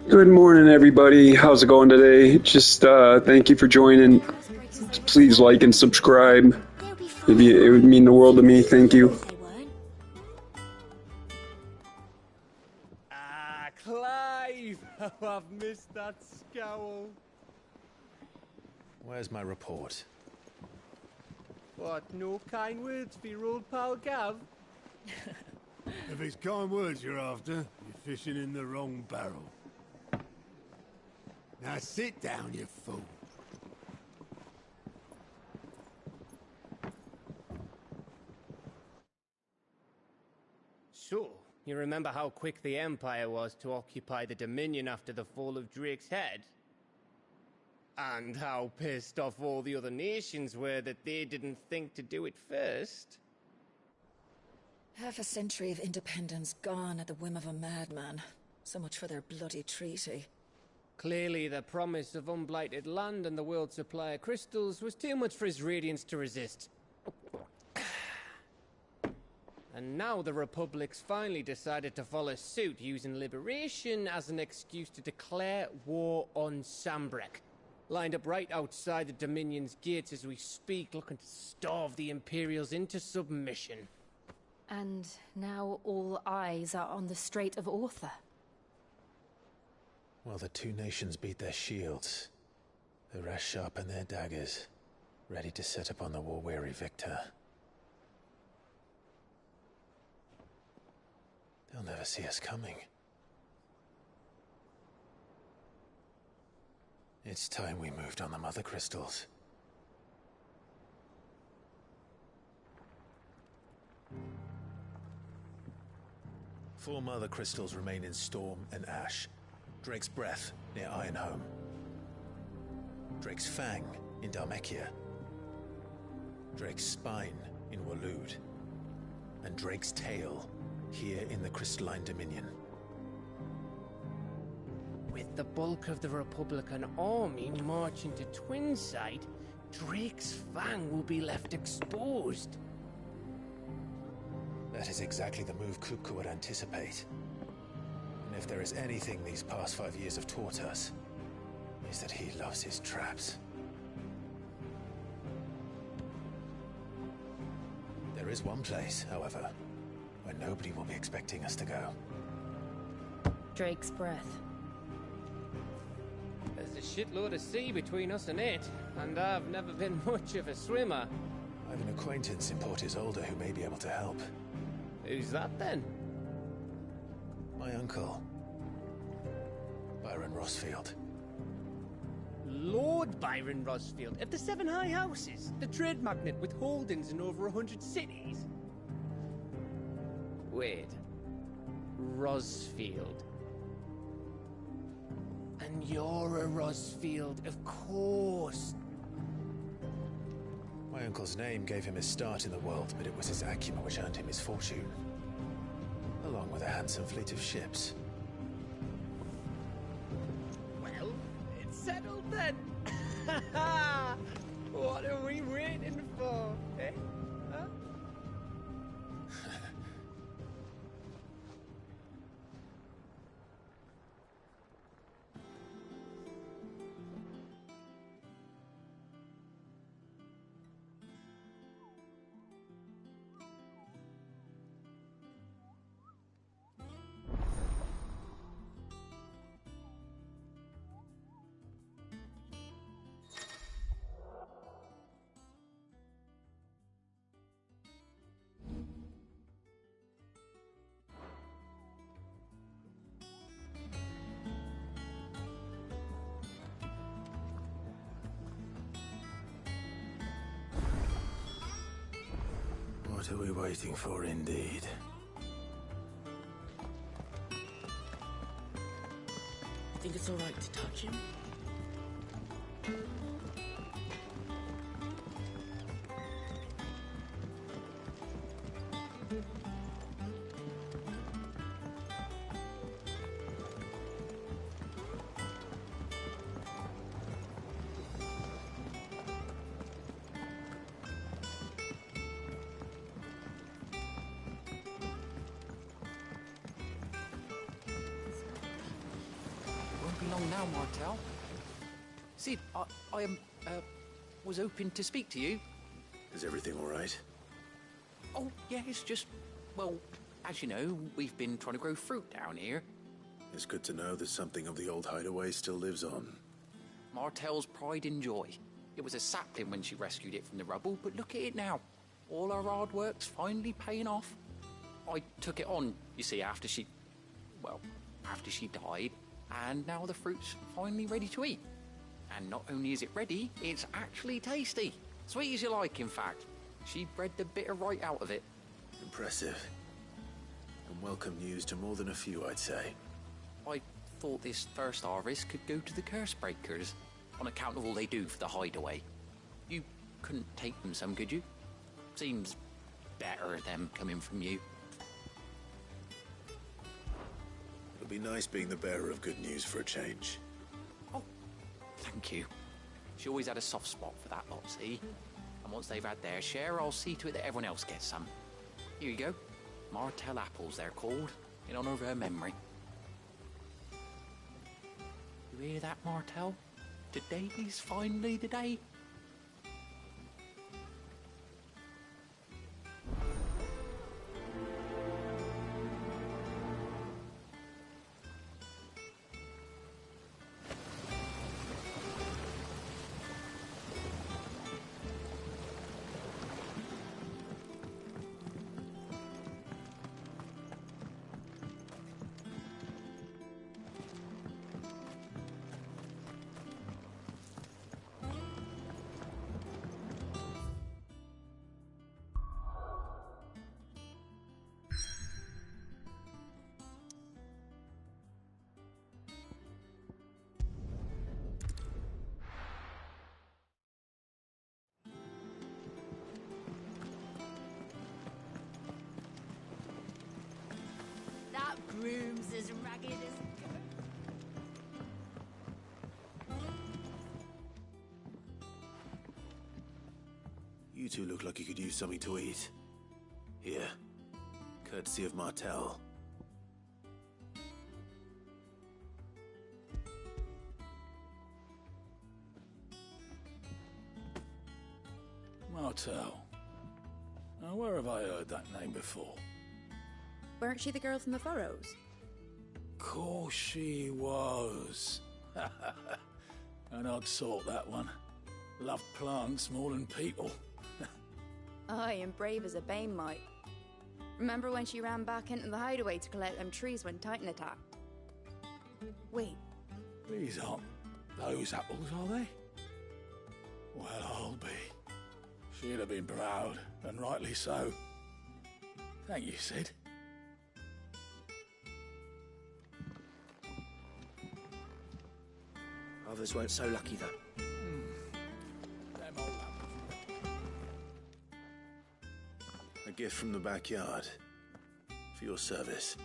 Good morning, everybody. How's it going today? Just thank you for joining. Please like and subscribe. It would mean the world to me. Thank you. Ah, Clive! Oh, I've missed that scowl. Where's my report? What, no kind words for your old pal Gav? If it's kind words you're after, you're fishing in the wrong barrel. Now sit down, you fool. So, you remember how quick the Empire was to occupy the Dominion after the fall of Drake's Head? And how pissed off all the other nations were that they didn't think to do it first? Half a century of independence gone at the whim of a madman. So much for their bloody treaty. Clearly, the promise of unblighted land and the world's supply of crystals was too much for his radiance to resist. And now the Republic's finally decided to follow suit, using liberation as an excuse to declare war on Sanbreque. Lined up right outside the Dominion's gates as we speak, looking to starve the Imperials into submission. And now all eyes are on the Strait of Author. While the two nations beat their shields, the rest sharpen their daggers, ready to set upon the war-weary victor. They'll never see us coming. It's time we moved on the Mother Crystals. Four Mother Crystals remain in Storm and Ash. Drake's Breath near Ironhome. Drake's Fang in Dhalmekia. Drake's Spine in Waloed. And Drake's Tail here in the Crystalline Dominion. With the bulk of the Republican army marching to Twinside, Drake's Fang will be left exposed. That is exactly the move Kupka would anticipate. And if there is anything these past 5 years have taught us, is that he loves his traps. There is one place, however, where nobody will be expecting us to go. Drake's Breath. There's a shitload of sea between us and it, and I've never been much of a swimmer. I have an acquaintance in Port Isolde who may be able to help. Who's that then? My uncle, Byron Rosfield. Lord Byron Rosfield of the Seven High Houses, the trade magnate with holdings in over 100 cities. Wait, Rosfield. And you're a Rosfield, of course. My uncle's name gave him his start in the world, but it was his acumen which earned him his fortune. Along with a handsome fleet of ships. Well, it's settled then. What are we waiting for, eh? Huh? What are we waiting for, indeed? Think it's alright to touch him? along now, Martel. Sid, I was hoping to speak to you. Is everything all right? Oh, yeah, it's just, well, as you know, we've been trying to grow fruit down here. It's good to know that something of the old hideaway still lives on. Martel's pride and joy. It was a sapling when she rescued it from the rubble, but look at it now. All our hard work's finally paying off. I took it on, you see, after she died, and now the fruit's finally ready to eat. And not only is it ready, it's actually tasty. Sweet as you like, in fact. She bred the bitter right out of it. Impressive. And welcome news to more than a few, I'd say. I thought this first harvest could go to the curse breakers, on account of all they do for the hideaway. You couldn't take them some, could you? Seems better them coming from you. It'll be nice being the bearer of good news for a change. Oh, thank you. She always had a soft spot for that lot, see? And once they've had their share, I'll see to it that everyone else gets some. Here you go. Martel apples, they're called, in honor of her memory. You hear that, Martel? Today's finally the day. That broom's as ragged as a goat. You two look like you could use something to eat. Here. Courtesy of Martel. Martel. Now, where have I heard that name before? Weren't she the girl from the Furrows? Course she was. An odd sort, that one. Loved plants more than people. Aye, and brave as a bane might. Remember when she ran back into the hideaway to collect them trees when Titan attacked? Wait. These aren't those apples, are they? Well, I'll be. She'd have been proud, and rightly so. Thank you, Sid. Others weren't so lucky, though. Them old apples. A gift from the backyard. For your service.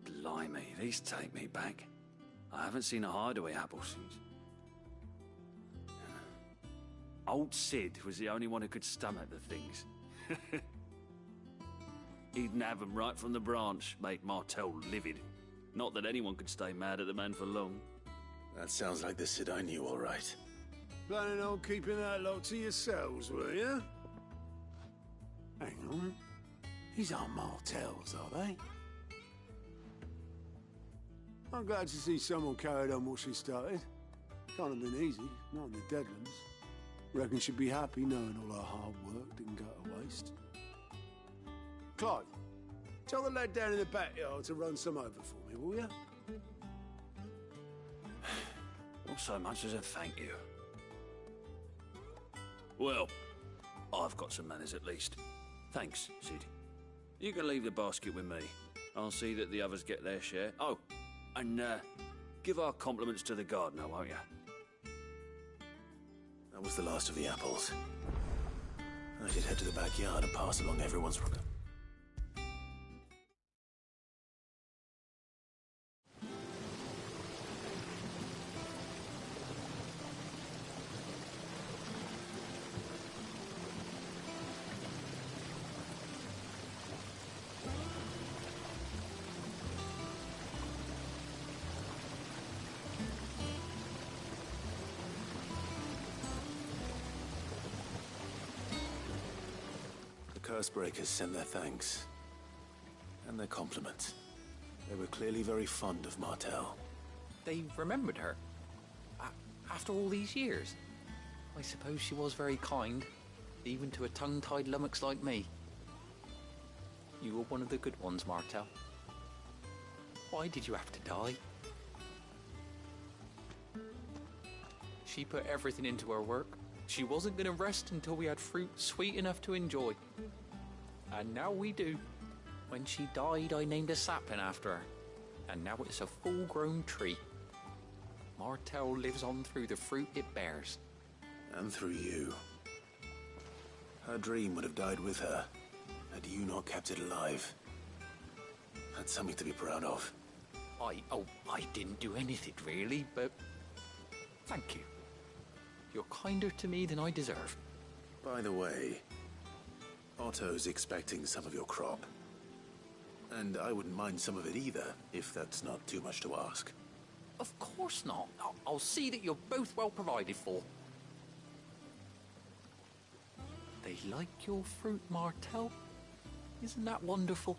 Blimey, these take me back. I haven't seen a hideaway apple since. Old Sid was the only one who could stomach the things. He'd nab them right from the branch, made Martel livid. Not that anyone could stay mad at the man for long. That sounds like the Sid I knew, all right. Planning on keeping that lot to yourselves, were you? Hang on. These aren't Martels, are they? I'm glad to see someone carried on what she started. Can't have been easy, not in the Deadlands. Reckon she'd be happy knowing all her hard work didn't go to waste. Clive, tell the lad down in the backyard to run some over for me, will you? Not so much as a thank you. Well, I've got some manners at least. Thanks, Sid. You can leave the basket with me. I'll see that the others get their share. Oh, and give our compliments to the gardener, won't you? That was the last of the apples. I should head to the backyard and pass along everyone's... Cursebreakers sent their thanks. And their compliments. They were clearly very fond of Martell. They remembered her? After all these years? I suppose she was very kind, even to a tongue-tied lummox like me. You were one of the good ones, Martell. Why did you have to die? She put everything into her work. She wasn't going to rest until we had fruit sweet enough to enjoy. And now we do. When she died, I named a sapling after her. And now it's a full-grown tree. Martell lives on through the fruit it bears. And through you. Her dream would have died with her, had you not kept it alive. That's something to be proud of. I didn't do anything really, but thank you. You're kinder to me than I deserve. By the way, Otto's expecting some of your crop. And I wouldn't mind some of it either, if that's not too much to ask. Of course not. I'll see that you're both well provided for. They like your fruit, Martell. Isn't that wonderful?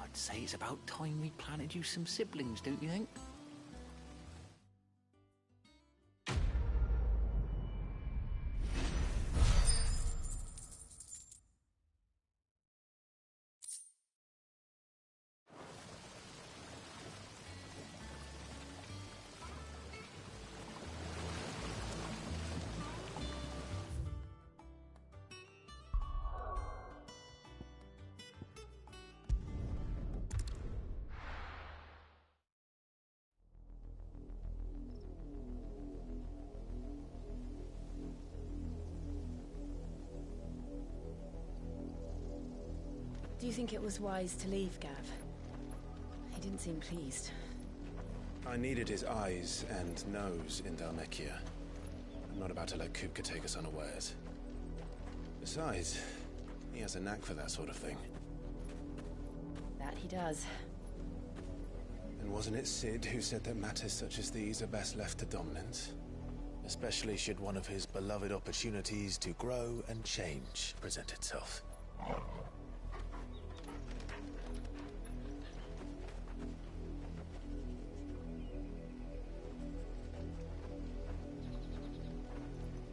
I'd say it's about time we planted you some siblings, don't you think? Do you think it was wise to leave, Gav? He didn't seem pleased. I needed his eyes and nose in Dhalmekia. I'm not about to let Kupka take us unawares. Besides, he has a knack for that sort of thing. That he does. And wasn't it Cid who said that matters such as these are best left to dominance? Especially should one of his beloved opportunities to grow and change present itself.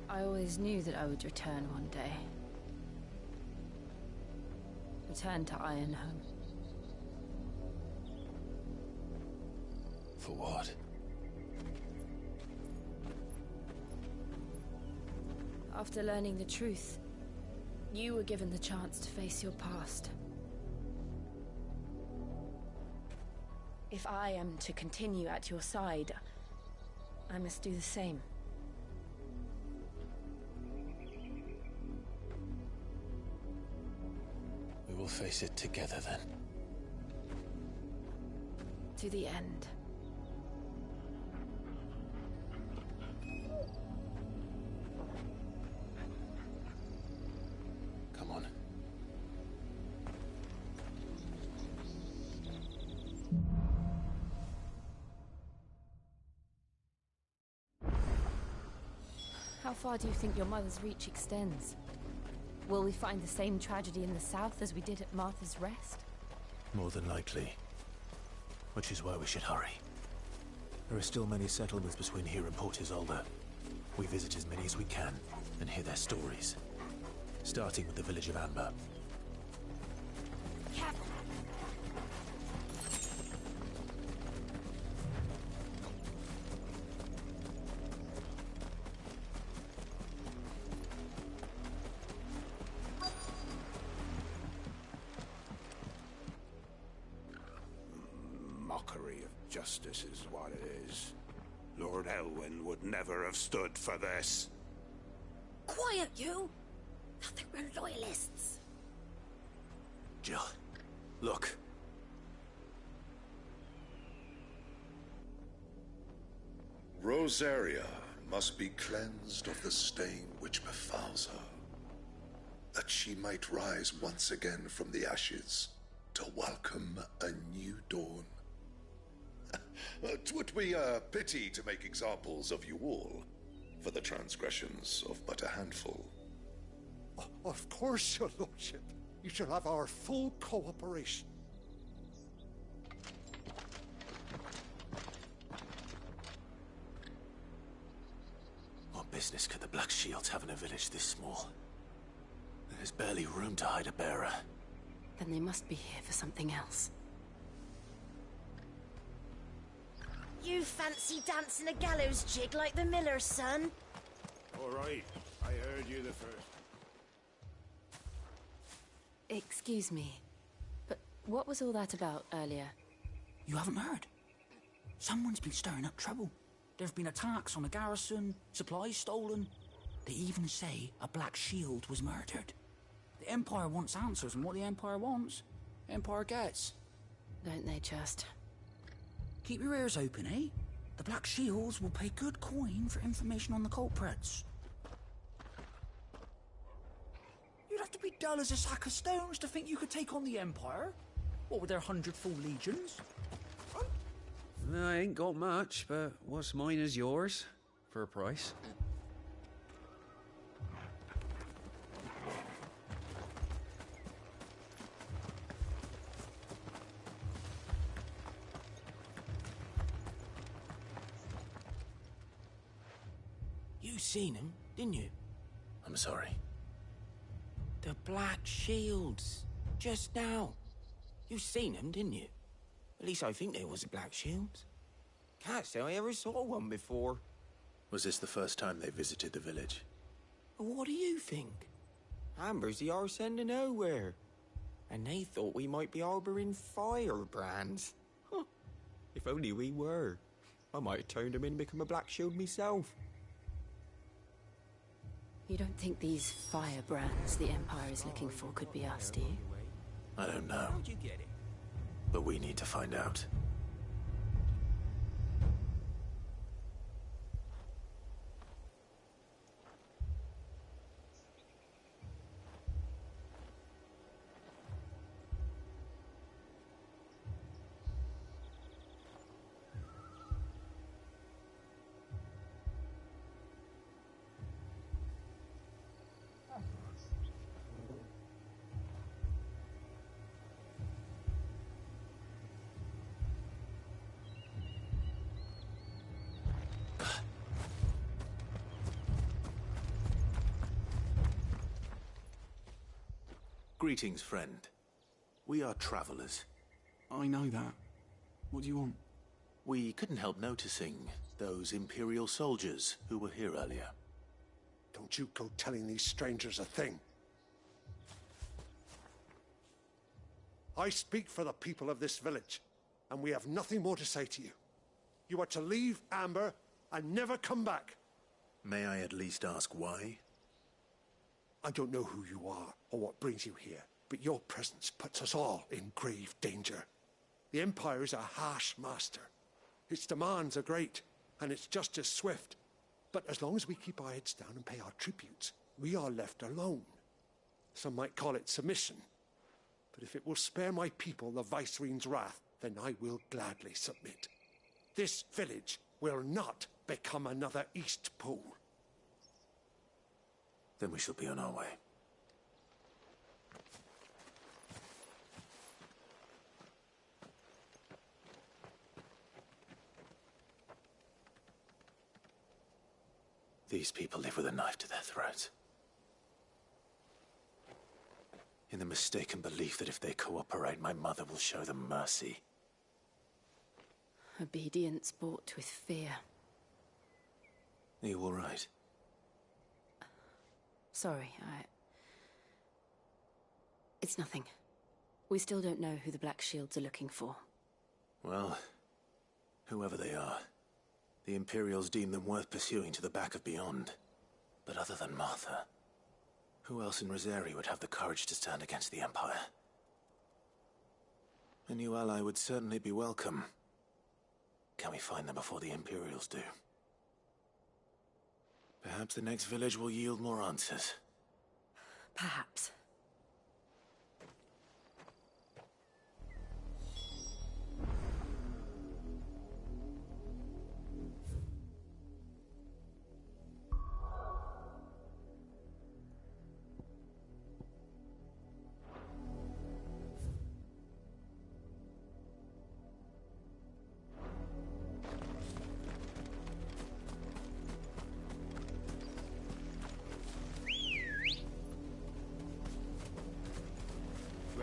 I always knew that I would return one day. Return to Ironhome. For what? After learning the truth, you were given the chance to face your past. If I am to continue at your side, I must do the same. We will face it together then. To the end. Come on. How far do you think your mother's reach extends? Will we find the same tragedy in the south as we did at Martha's Rest? More than likely. Which is why we should hurry. There are still many settlements between here and Port Isolde. We visit as many as we can and hear their stories. Starting with the village of Amber. Careful! Mockery of justice is what it is. Lord Elwyn would never have stood for this. Quiet, you! Nothing, we're loyalists. Jill, look. Rosaria must be cleansed of the stain which befouls her, that she might rise once again from the ashes to welcome a new dawn. 'Twould be a pity to make examples of you all for the transgressions of but a handful. Of course, your lordship. You shall have our full cooperation. What business could the Black Shields have in a village this small? There's barely room to hide a bearer. Then they must be here for something else. You fancy dancing a gallows jig like the miller's son? All right, I heard you the first. Excuse me, but what was all that about earlier? You haven't heard? Someone's been stirring up trouble. There've been attacks on the garrison, supplies stolen. They even say a Black Shield was murdered. The Empire wants answers, and what the Empire wants, Empire gets. Don't they just? Keep your ears open, eh? The Black Shields will pay good coin for information on the culprits. You'd have to be dull as a sack of stones to think you could take on the Empire. What with their 100 full legions? I ain't got much, but what's mine is yours, for a price. You seen him, didn't you? I'm sorry. The Black Shields. Just now. You seen them, didn't you? At least I think there was a Black Shields. Can't say I ever saw one before. Was this the first time they visited the village? What do you think? Amber's the arse end of nowhere. And they thought we might be harbouring firebrands. Huh. If only we were. I might have turned them in and become a Black Shield myself. You don't think these firebrands the Empire is looking for could be us, do you? I don't know. How'd you get it? But we need to find out. Greetings, friend. We are travelers. I know that. What do you want? We couldn't help noticing those Imperial soldiers who were here earlier. Don't you go telling these strangers a thing. I speak for the people of this village, and we have nothing more to say to you. You are to leave Amber and never come back. May I at least ask why? I don't know who you are or what brings you here, but your presence puts us all in grave danger. The Empire is a harsh master. Its demands are great, and its justice swift. But as long as we keep our heads down and pay our tributes, we are left alone. Some might call it submission. But if it will spare my people the Viceroy's wrath, then I will gladly submit. This village will not become another Eastpool. Then we shall be on our way. These people live with a knife to their throats. In the mistaken belief that if they cooperate, my mother will show them mercy. Obedience bought with fear. Are you all right? Sorry, It's nothing. We still don't know who the Black Shields are looking for. Well, whoever they are, the Imperials deem them worth pursuing to the back of beyond. But other than Martha, who else in Rosari would have the courage to stand against the Empire? A new ally would certainly be welcome. Can we find them before the Imperials do? Perhaps the next village will yield more answers. Perhaps.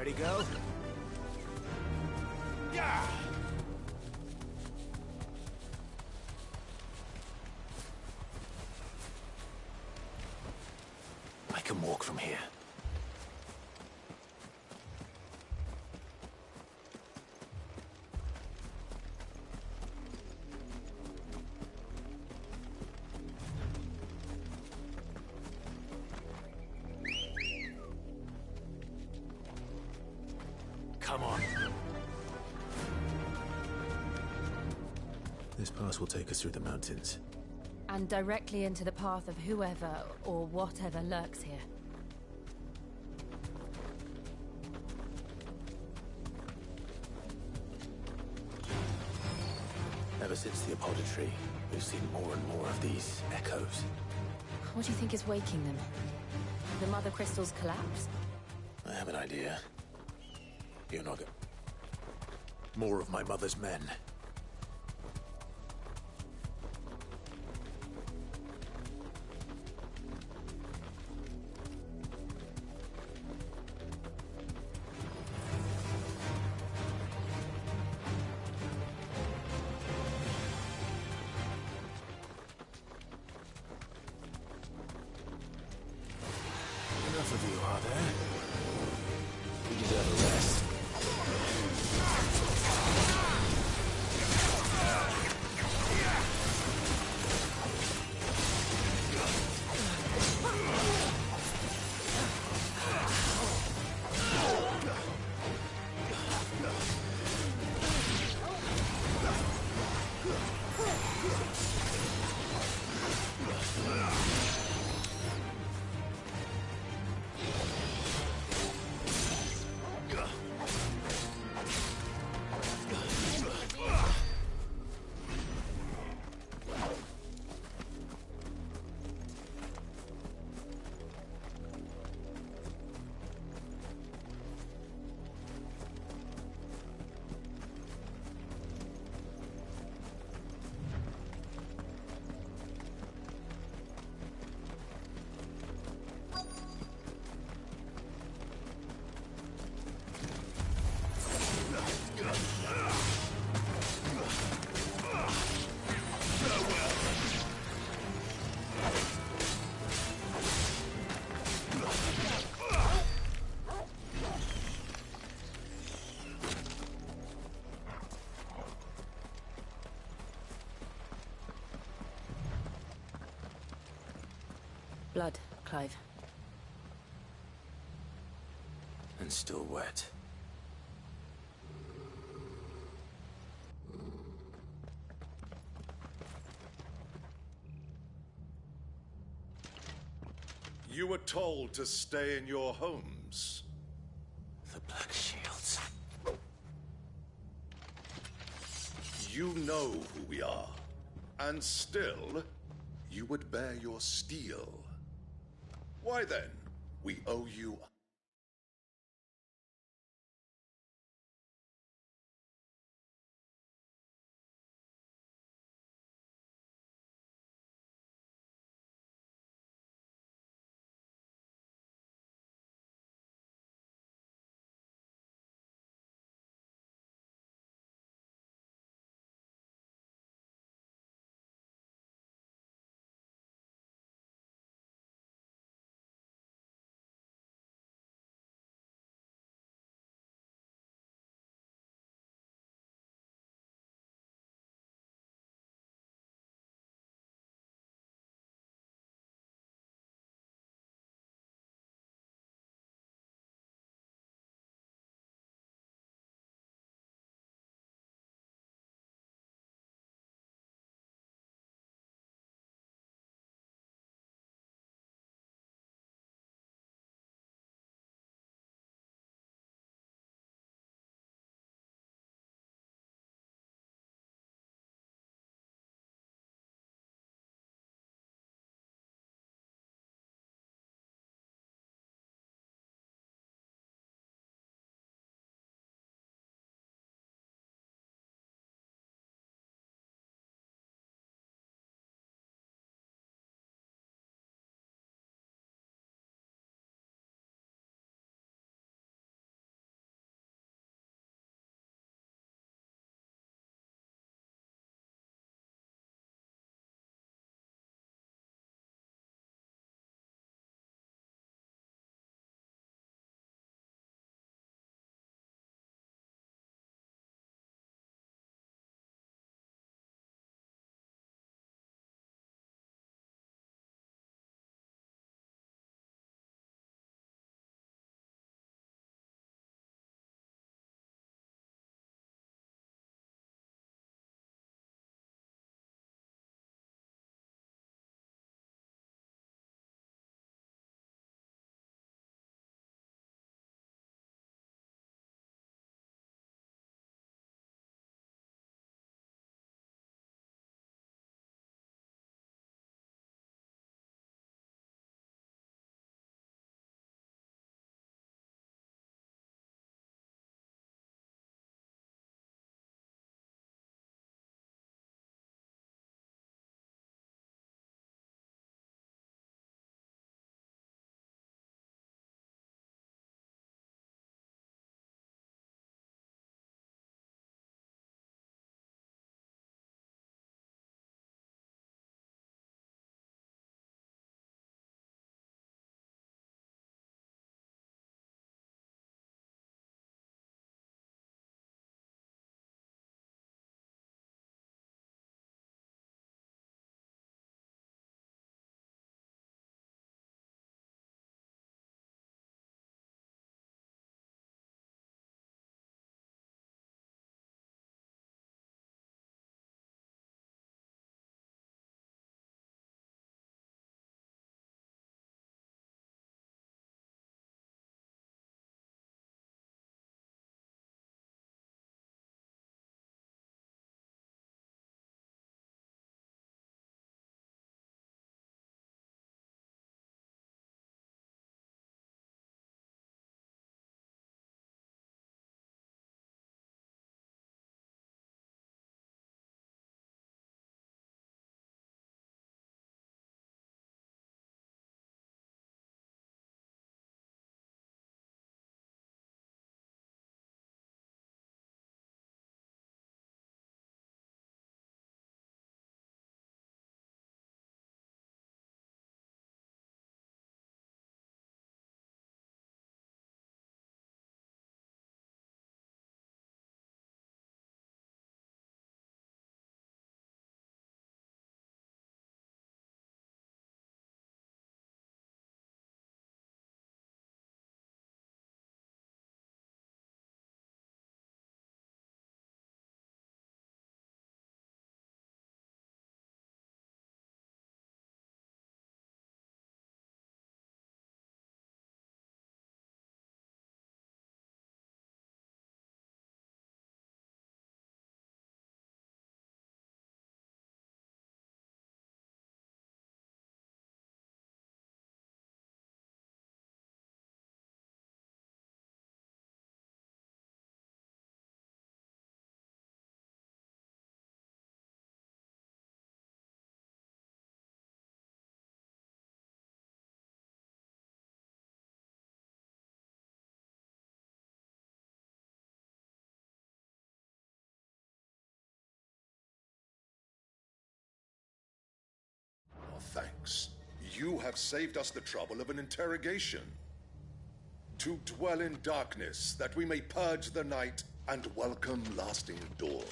Ready, go? Yeah! I can walk from here. Come on. This pass will take us through the mountains. And directly into the path of whoever or whatever lurks here. Ever since the Apoditry, we've seen more and more of these echoes. What do you think is waking them? The Mother Crystal's collapse? I have an idea. You're not go- More of my mother's men. Enough of you, are there? You deserve a rest. Blood, Clive. And still wet. You were told to stay in your homes. The Black Shields. You know who we are. And still, you would bear your steel. Why then, we owe you Monks, you have saved us the trouble of an interrogation. To dwell in darkness, that we may purge the night and welcome lasting dawn.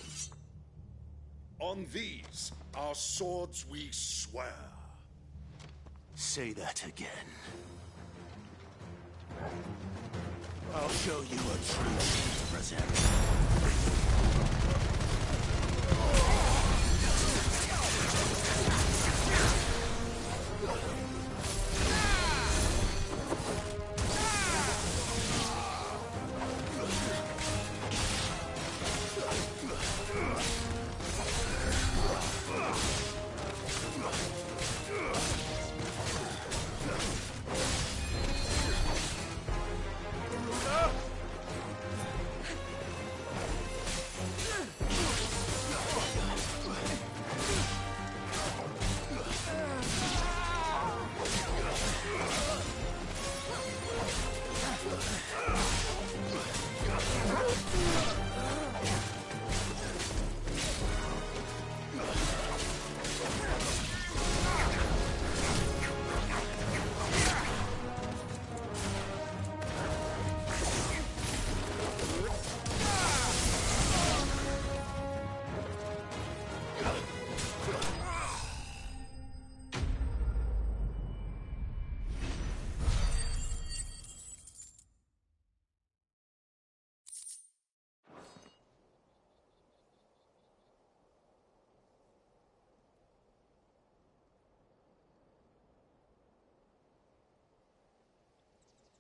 On these, our swords we swear. Say that again. I'll show you a true present.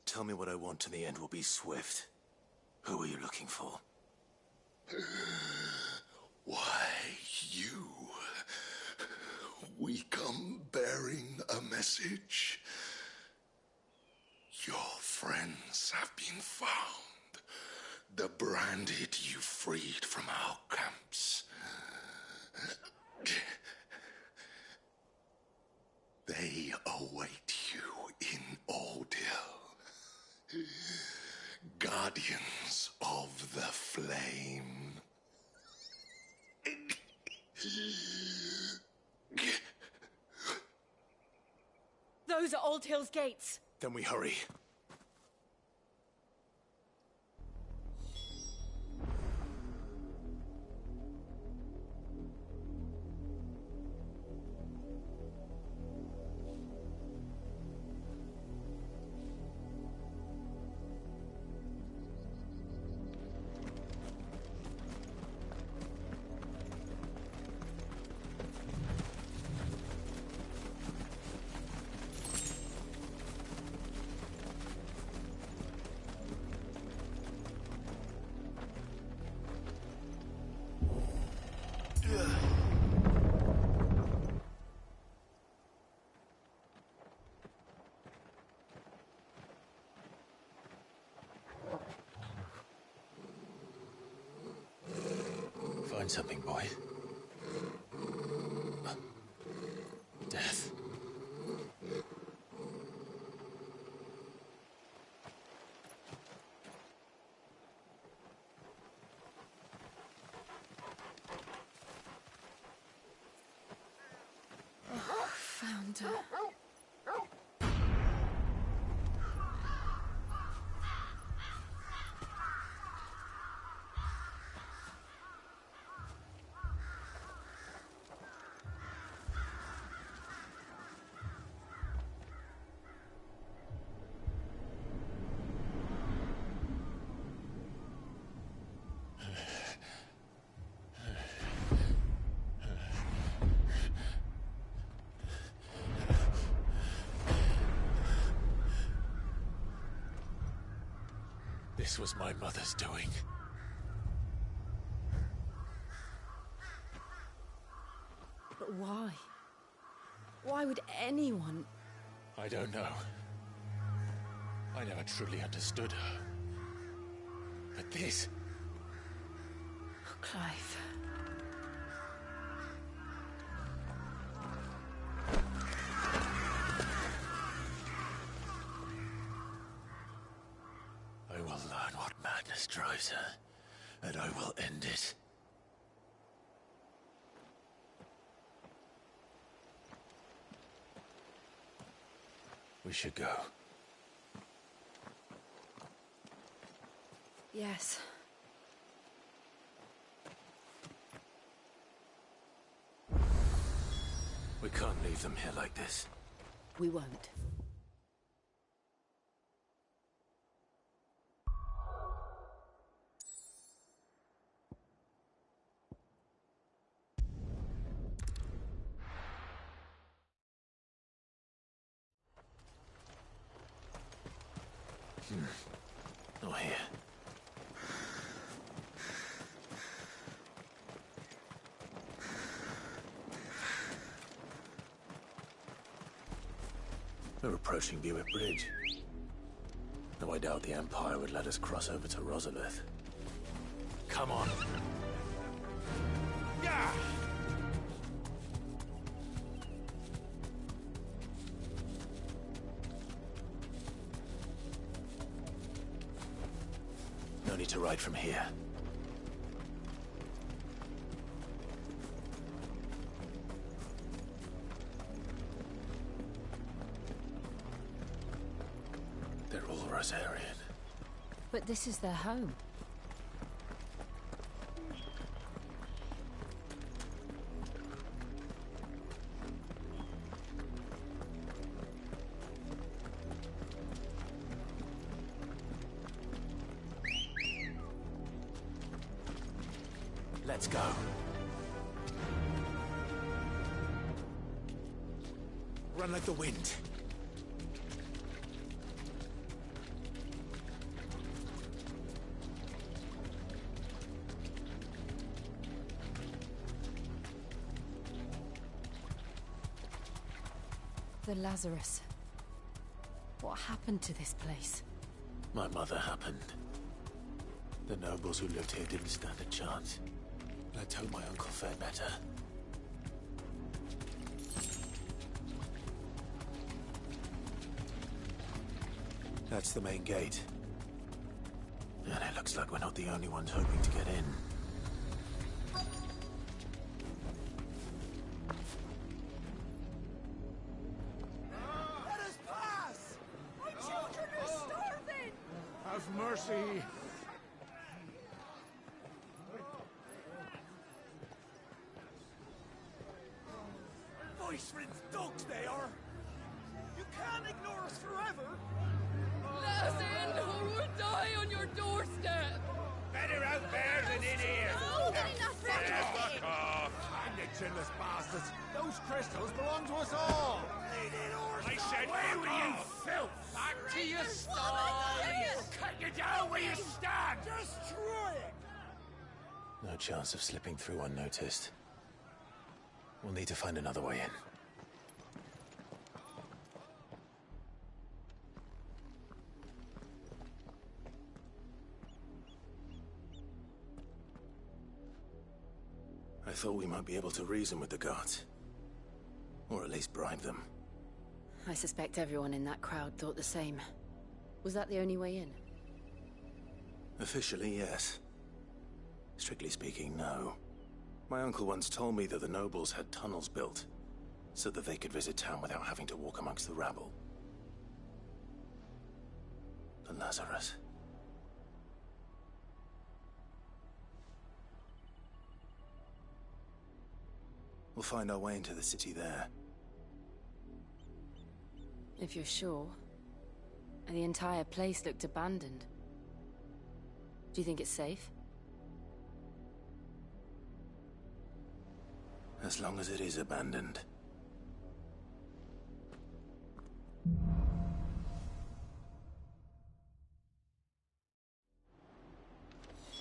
Tell me what I want and the end will be swift. Who are you looking for? Why, you. We come bearing a message. Your friends have been found. The branded you freed from our camps. They await you in Ordeal. Guardians of the Flame. Those are Old Hill's gates. Then we hurry. Find something, boy. Death. Oh, found her. This was my mother's doing. But why? Why would anyone... I don't know. I never truly understood her. But this... Oh, Clive. I will learn what madness drives her, and I will end it. We should go. Yes. We can't leave them here like this. We won't. Not here. We're approaching Buick Bridge. Though I doubt the Empire would let us cross over to Rosalith. Come on. Yeah! No need to ride from here. They're all Rosarian. But this is their home. Let's go. Run like the wind. The Lazarus. What happened to this place? My mother happened. The nobles who lived here didn't stand a chance. Let's hope my uncle fared better. That's the main gate. And it looks like we're not the only ones hoping to get in. Let us pass! My children are starving! Have mercy! Voice-rinsed dogs they are! You can't ignore us forever! Let us in, or we'll die on your doorstep! Better out there than in here! Fuck off! And the chinless bastards! Those crystals belong to us all! I said, where were you, filth? Back to your stalls! We'll cut you down where you stand! Destroy it! No chance of slipping through unnoticed. We'll need to find another way in. I thought we might be able to reason with the guards. Or at least bribe them. I suspect everyone in that crowd thought the same. Was that the only way in? Officially, yes. Strictly speaking, no. My uncle once told me that the nobles had tunnels built, so that they could visit town without having to walk amongst the rabble. The Lazarus. We'll find our way into the city there. If you're sure. And the entire place looked abandoned. Do you think it's safe? As long as it is abandoned.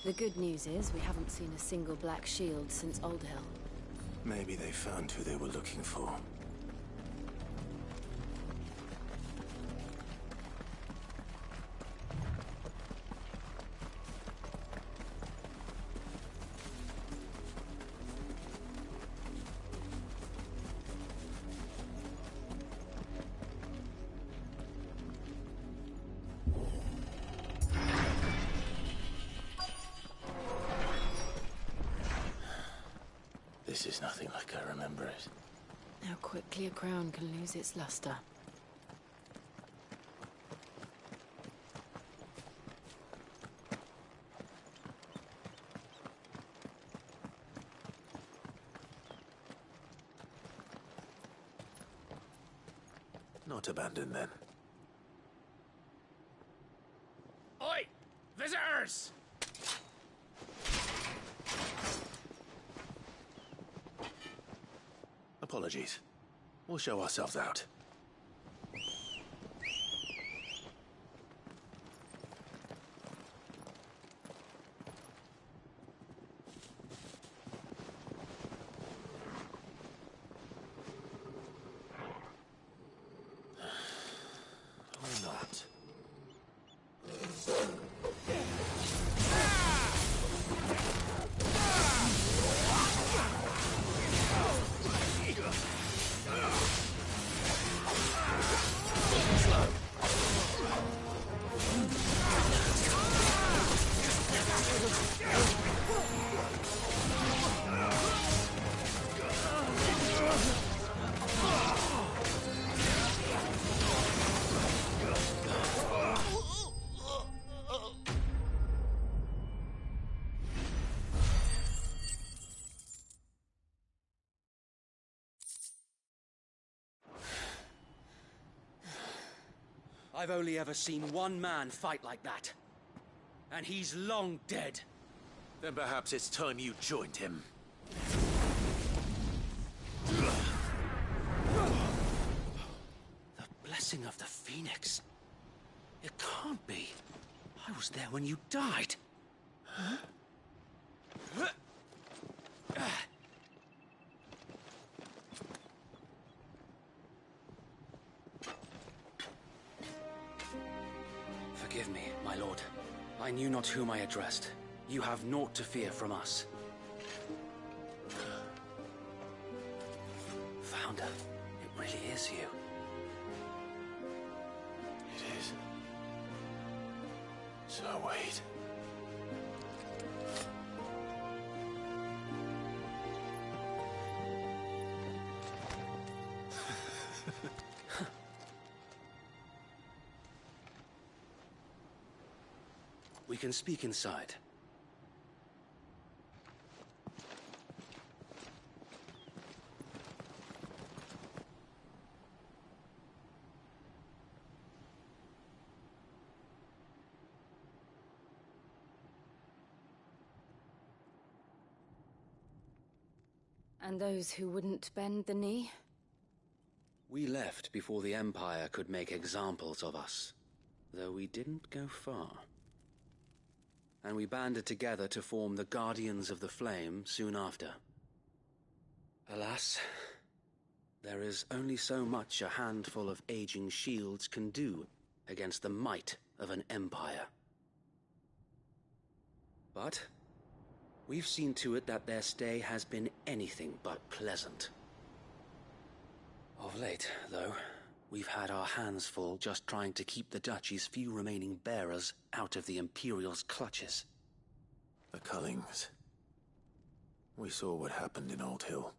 The good news is we haven't seen a single black shield since Old Hill. Maybe they found who they were looking for. This is nothing like I remember it. How quickly a crown can lose its luster. Not abandoned, then. Oi! Visitors! Apologies. We'll show ourselves out. Or not. I've only ever seen one man fight like that. And he's long dead. Then perhaps it's time you joined him. The blessing of the Phoenix. It can't be. I was there when you died. Huh? Forgive me, my lord. I knew not whom I addressed. You have naught to fear from us. Founder, it really is you. It is. So wait. We can speak inside. And those who wouldn't bend the knee? We left before the Empire could make examples of us, though we didn't go far. And we banded together to form the Guardians of the Flame soon after. Alas, there is only so much a handful of aging shields can do against the might of an empire. But we've seen to it that their stay has been anything but pleasant. Of late, though, we've had our hands full just trying to keep the Duchy's few remaining bearers out of the Imperial's clutches. The Cullings. We saw what happened in Old Hill.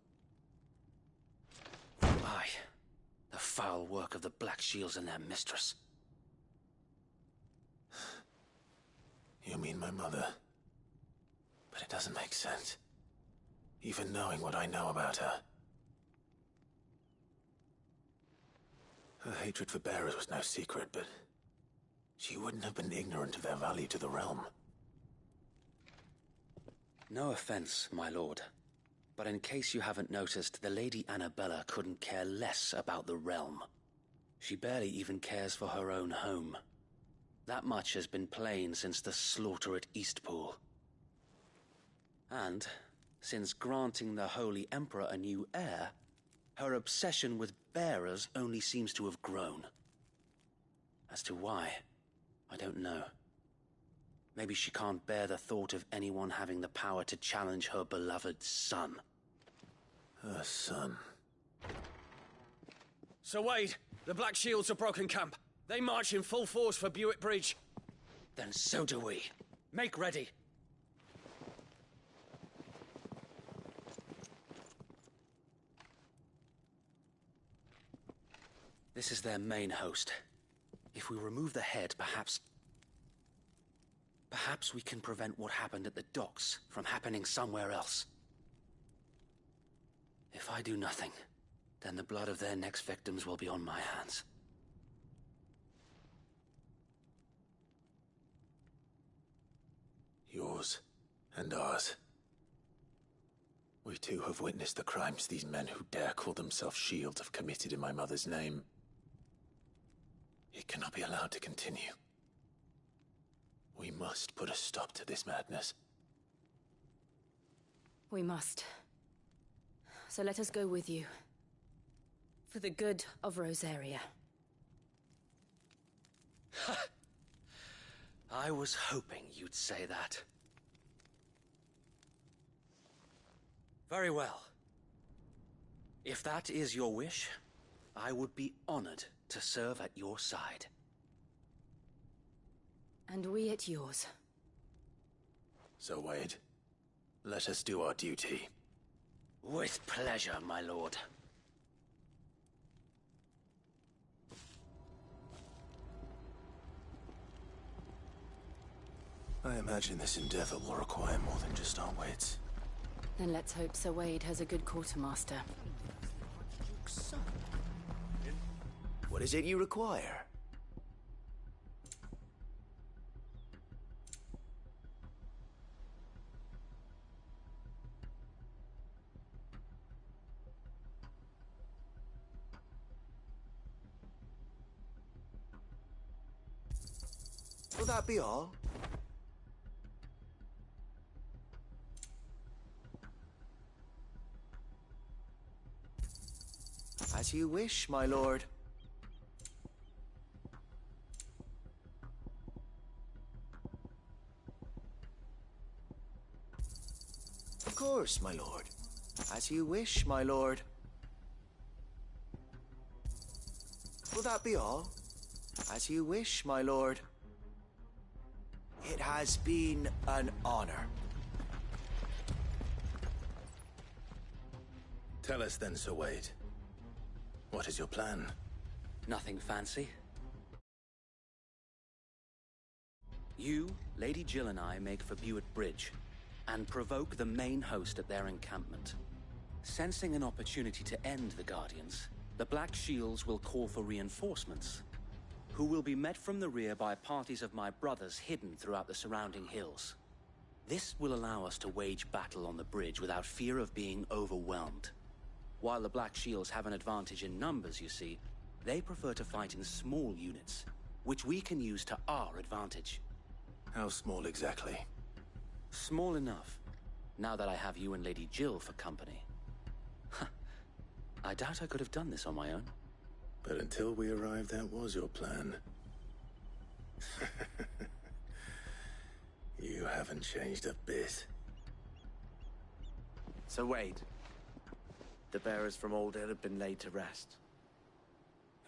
Aye. The foul work of the Black Shields and their mistress. You mean my mother? But it doesn't make sense. Even knowing what I know about her. Her hatred for bearers was no secret, but she wouldn't have been ignorant of their value to the realm. No offense, my lord, but in case you haven't noticed, the Lady Annabella couldn't care less about the realm. She barely even cares for her own home. That much has been plain since the slaughter at Eastpool. And, since granting the Holy Emperor a new heir, her obsession with bearers only seems to have grown. As to why, I don't know. Maybe she can't bear the thought of anyone having the power to challenge her beloved son. Her son. Sir Wade, the Black Shields have broken camp. They march in full force for Buick Bridge. Then so do we. Make ready. This is their main host. If we remove the head, perhaps we can prevent what happened at the docks from happening somewhere else. If I do nothing, then the blood of their next victims will be on my hands. yours and ours. We too have witnessed the crimes these men who dare call themselves shields have committed in my mother's name. It cannot be allowed to continue. We must put a stop to this madness. We must. So let us go with you. For the good of Rosaria. I was hoping you'd say that. Very well. If that is your wish, I would be honored to serve at your side. And we at yours. So, Wade, let us do our duty. With pleasure, my lord. I imagine this endeavor will require more than just our wits. Then let's hope Sir Wade has a good quartermaster. What is it you require? Will that be all? As you wish, my lord. Of course, my lord. As you wish, my lord. Will that be all? As you wish, my lord. It has been an honor. Tell us then, Sir Wade. What is your plan? Nothing fancy. You, Lady Jill and I make for Buett Bridge, and provoke the main host at their encampment. Sensing an opportunity to end the Guardians, the Black Shields will call for reinforcements, who will be met from the rear by parties of my brothers hidden throughout the surrounding hills. This will allow us to wage battle on the bridge without fear of being overwhelmed. While the Black Shields have an advantage in numbers, you see, they prefer to fight in small units, which we can use to our advantage. How small exactly? Small enough, now that I have you and Lady Jill for company. I doubt I could have done this on my own. But until we arrived, that was your plan. You haven't changed a bit. Sir Wade, the bearers from Aldale have been laid to rest.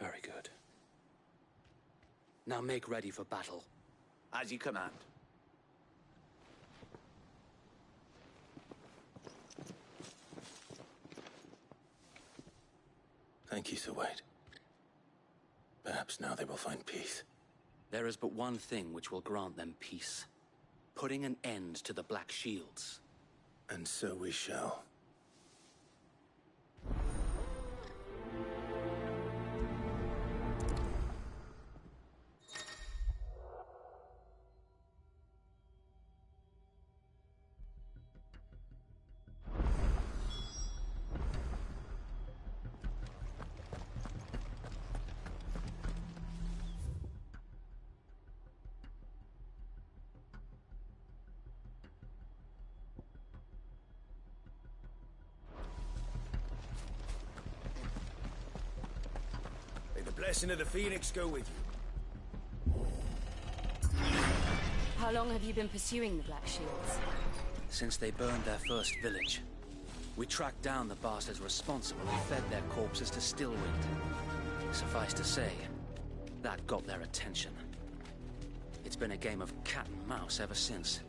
Very good. Now make ready for battle. As you command. Thank you, Sir Wade. Perhaps now they will find peace. There is but one thing which will grant them peace. Putting an end to the Black Shields. And so we shall. Blessing of the Phoenix go with you. How long have you been pursuing the Black Shields? Since they burned their first village. We tracked down the bastards responsible and fed their corpses to Stillwind. Suffice to say, that got their attention. It's been a game of cat and mouse ever since.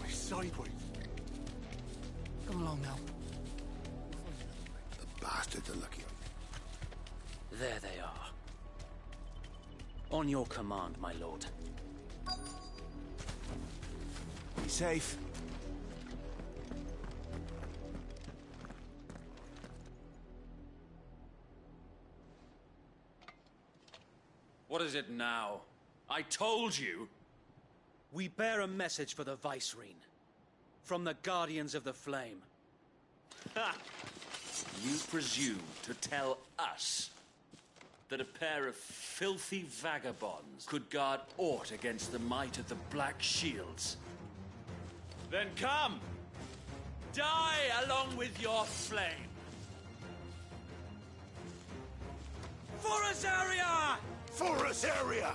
Sideways. Come along now. The bastards are lucky. There they are. On your command, my lord. These safe. What is it now? I told you! We bear a message for the Vicereine. From the Guardians of the Flame. Ha! You presume to tell us that a pair of filthy vagabonds could guard aught against the might of the Black Shields? Then come! Die along with your flame! For Azaria! For Azaria!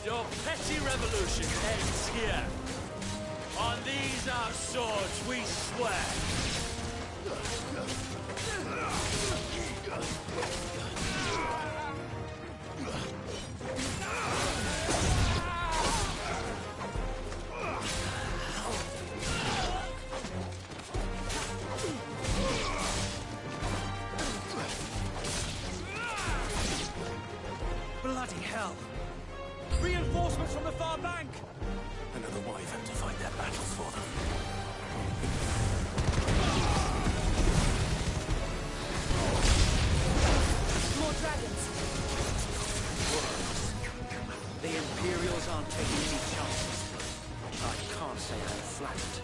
Your petty revolution ends here. On these our swords we swear. Bloody hell! Reinforcements from the far bank! Another wyvern to fight their battles for them. More dragons. The Imperials aren't taking any chances. I can't say I'm flattered.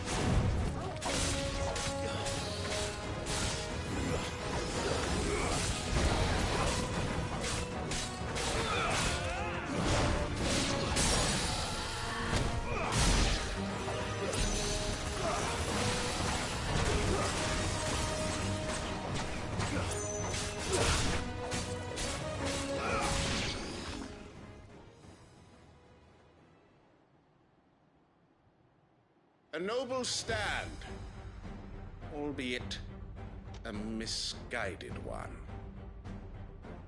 A noble stand, albeit a misguided one.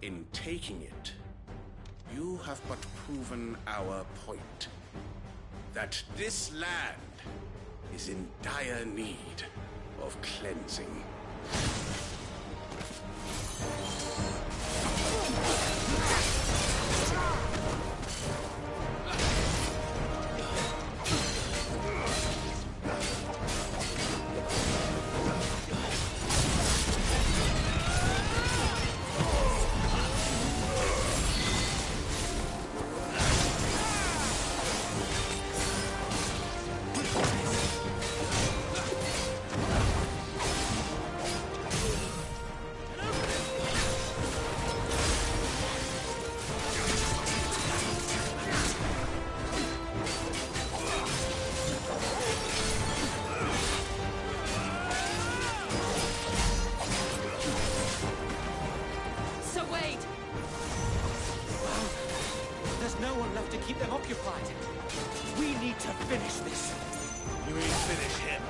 In taking it, you have but proven our point. That this land is in dire need of cleansing. no one left to keep them occupied. We need to finish this. You ain't finish him.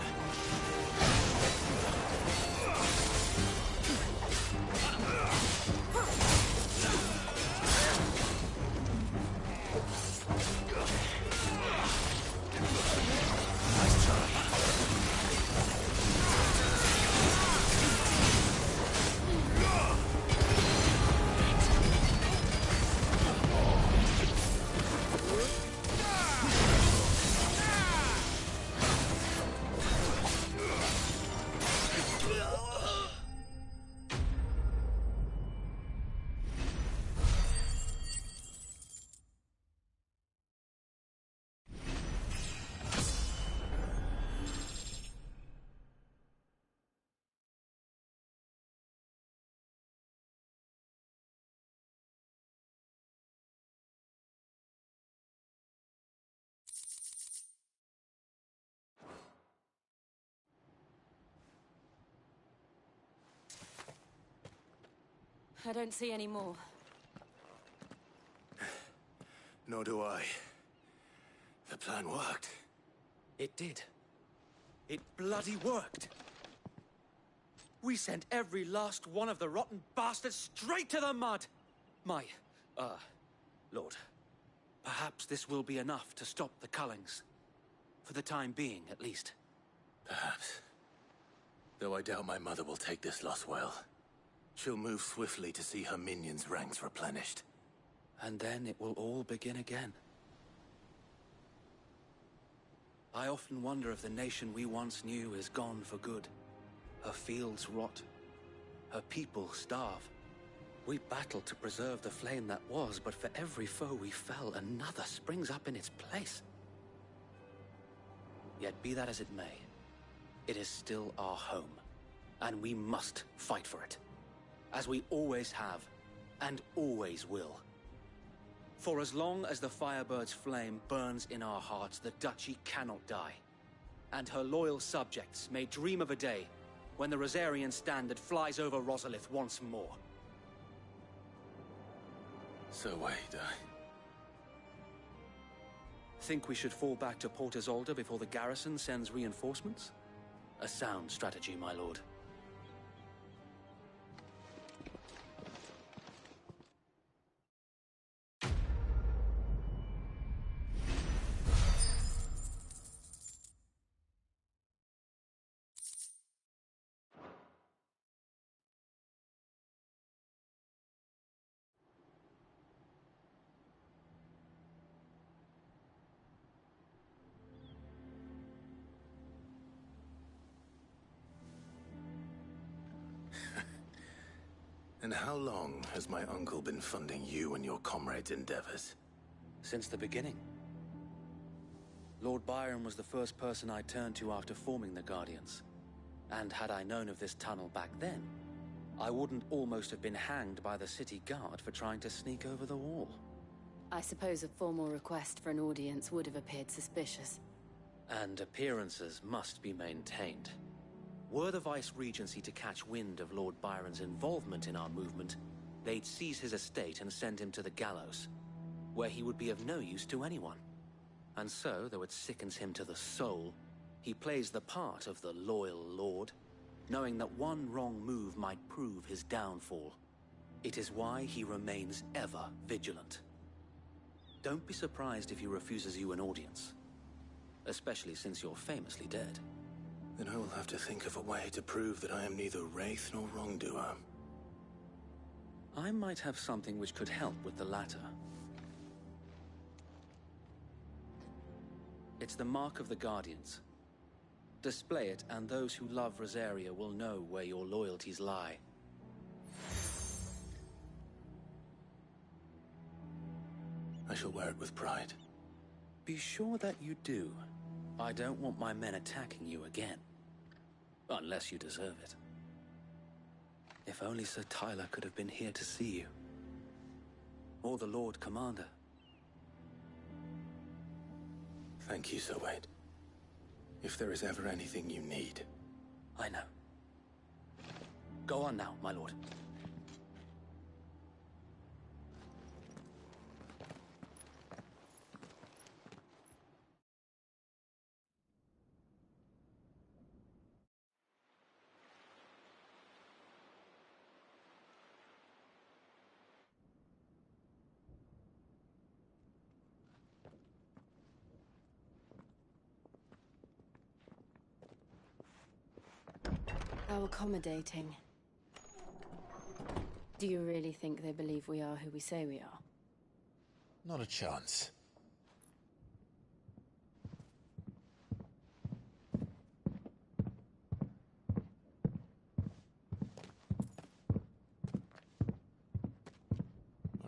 I don't see any more. Nor do I. The plan worked. It did. It bloody worked. We sent every last one of the rotten bastards straight to the mud! My, Lord, perhaps this will be enough to stop the Cullings. For the time being, at least. Perhaps. Though I doubt my mother will take this loss well. She'll move swiftly to see her minions' ranks replenished. And then it will all begin again. I often wonder if the nation we once knew is gone for good. Her fields rot. Her people starve. We battled to preserve the flame that was, but for every foe we fell, another springs up in its place. Yet be that as it may, it is still our home, and we must fight for it, as we always have, and always will. For as long as the Firebird's flame burns in our hearts, the Duchy cannot die, and her loyal subjects may dream of a day when the Rosarian standard flies over Rosalith once more. So wait, Think we should fall back to Port Isolde before the garrison sends reinforcements? A sound strategy, my lord. And how long has my uncle been funding you and your comrades' endeavors? Since the beginning. Lord Byron was the first person I turned to after forming the Guardians. And had I known of this tunnel back then, I wouldn't almost have been hanged by the city guard for trying to sneak over the wall. I suppose a formal request for an audience would have appeared suspicious. And appearances must be maintained. Were the Vice-Regency to catch wind of Lord Byron's involvement in our movement, they'd seize his estate and send him to the gallows, where he would be of no use to anyone. And so, though it sickens him to the soul, he plays the part of the loyal lord, knowing that one wrong move might prove his downfall. It is why he remains ever vigilant. Don't be surprised if he refuses you an audience, especially since you're famously dead. Then I will have to think of a way to prove that I am neither wraith nor wrongdoer. I might have something which could help with the latter. It's the Mark of the Guardians. Display it, and those who love Rosaria will know where your loyalties lie. I shall wear it with pride. Be sure that you do. I don't want my men attacking you again. Unless you deserve it. If only Sir Tyler could have been here to see you. Or the Lord Commander. Thank you, Sir Wade. If there is ever anything you need. I know. Go on now, my lord. How accommodating. Do you really think they believe we are who we say we are? Not a chance.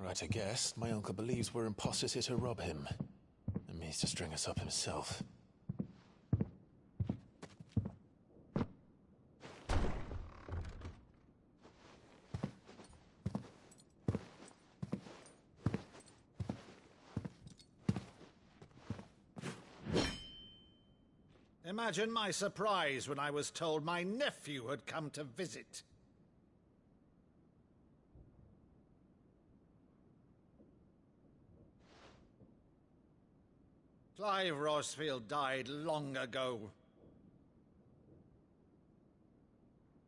Right, I guess. My uncle believes we're imposters here to rob him. And means to string us up himself. Imagine my surprise when I was told my nephew had come to visit. Clive Rosfield died long ago.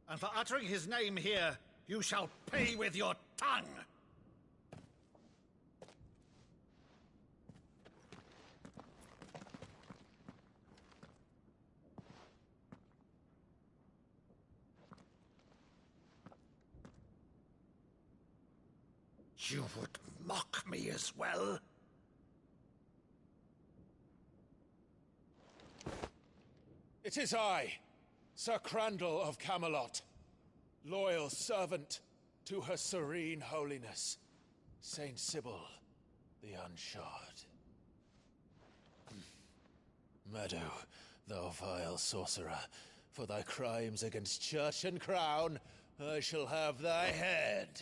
And for uttering his name here, you shall pay with your tongue! You would mock me as well? It is I, Sir Crandall of Camelot, loyal servant to Her Serene Holiness, Saint Sybil the Unshod. Meadow, thou vile sorcerer, for thy crimes against church and crown, I shall have thy head.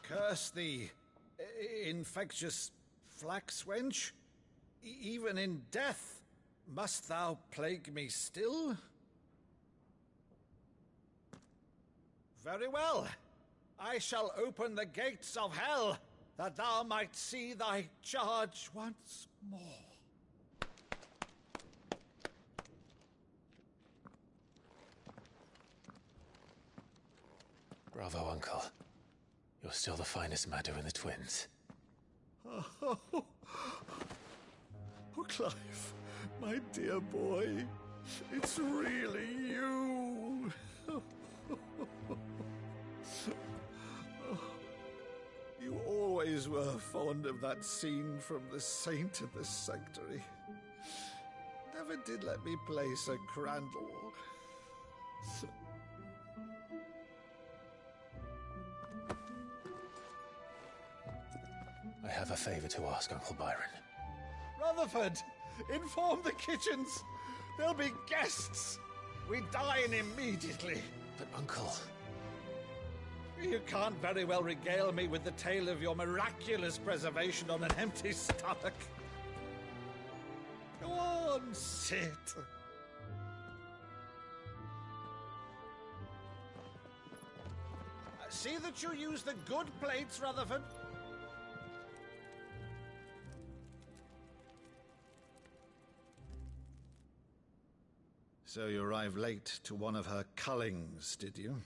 Curse thee, infectious flax wench. Even in death, must thou plague me still? Very well. I shall open the gates of hell, that thou might see thy charge once more. Bravo, Uncle. You're still the finest Maddu in the twins. Oh, Clive, my dear boy, it's really you. You always were fond of that scene from The Saint in the Sanctuary. Never did let me play Sir Crandall. I have a favor to ask, Uncle Byron. Rutherford, inform the kitchens. There'll be guests. We dine immediately. But, Uncle... You can't very well regale me with the tale of your miraculous preservation on an empty stomach. Go on, sit. See that you use the good plates, Rutherford. So you arrived late to one of her cullings, did you?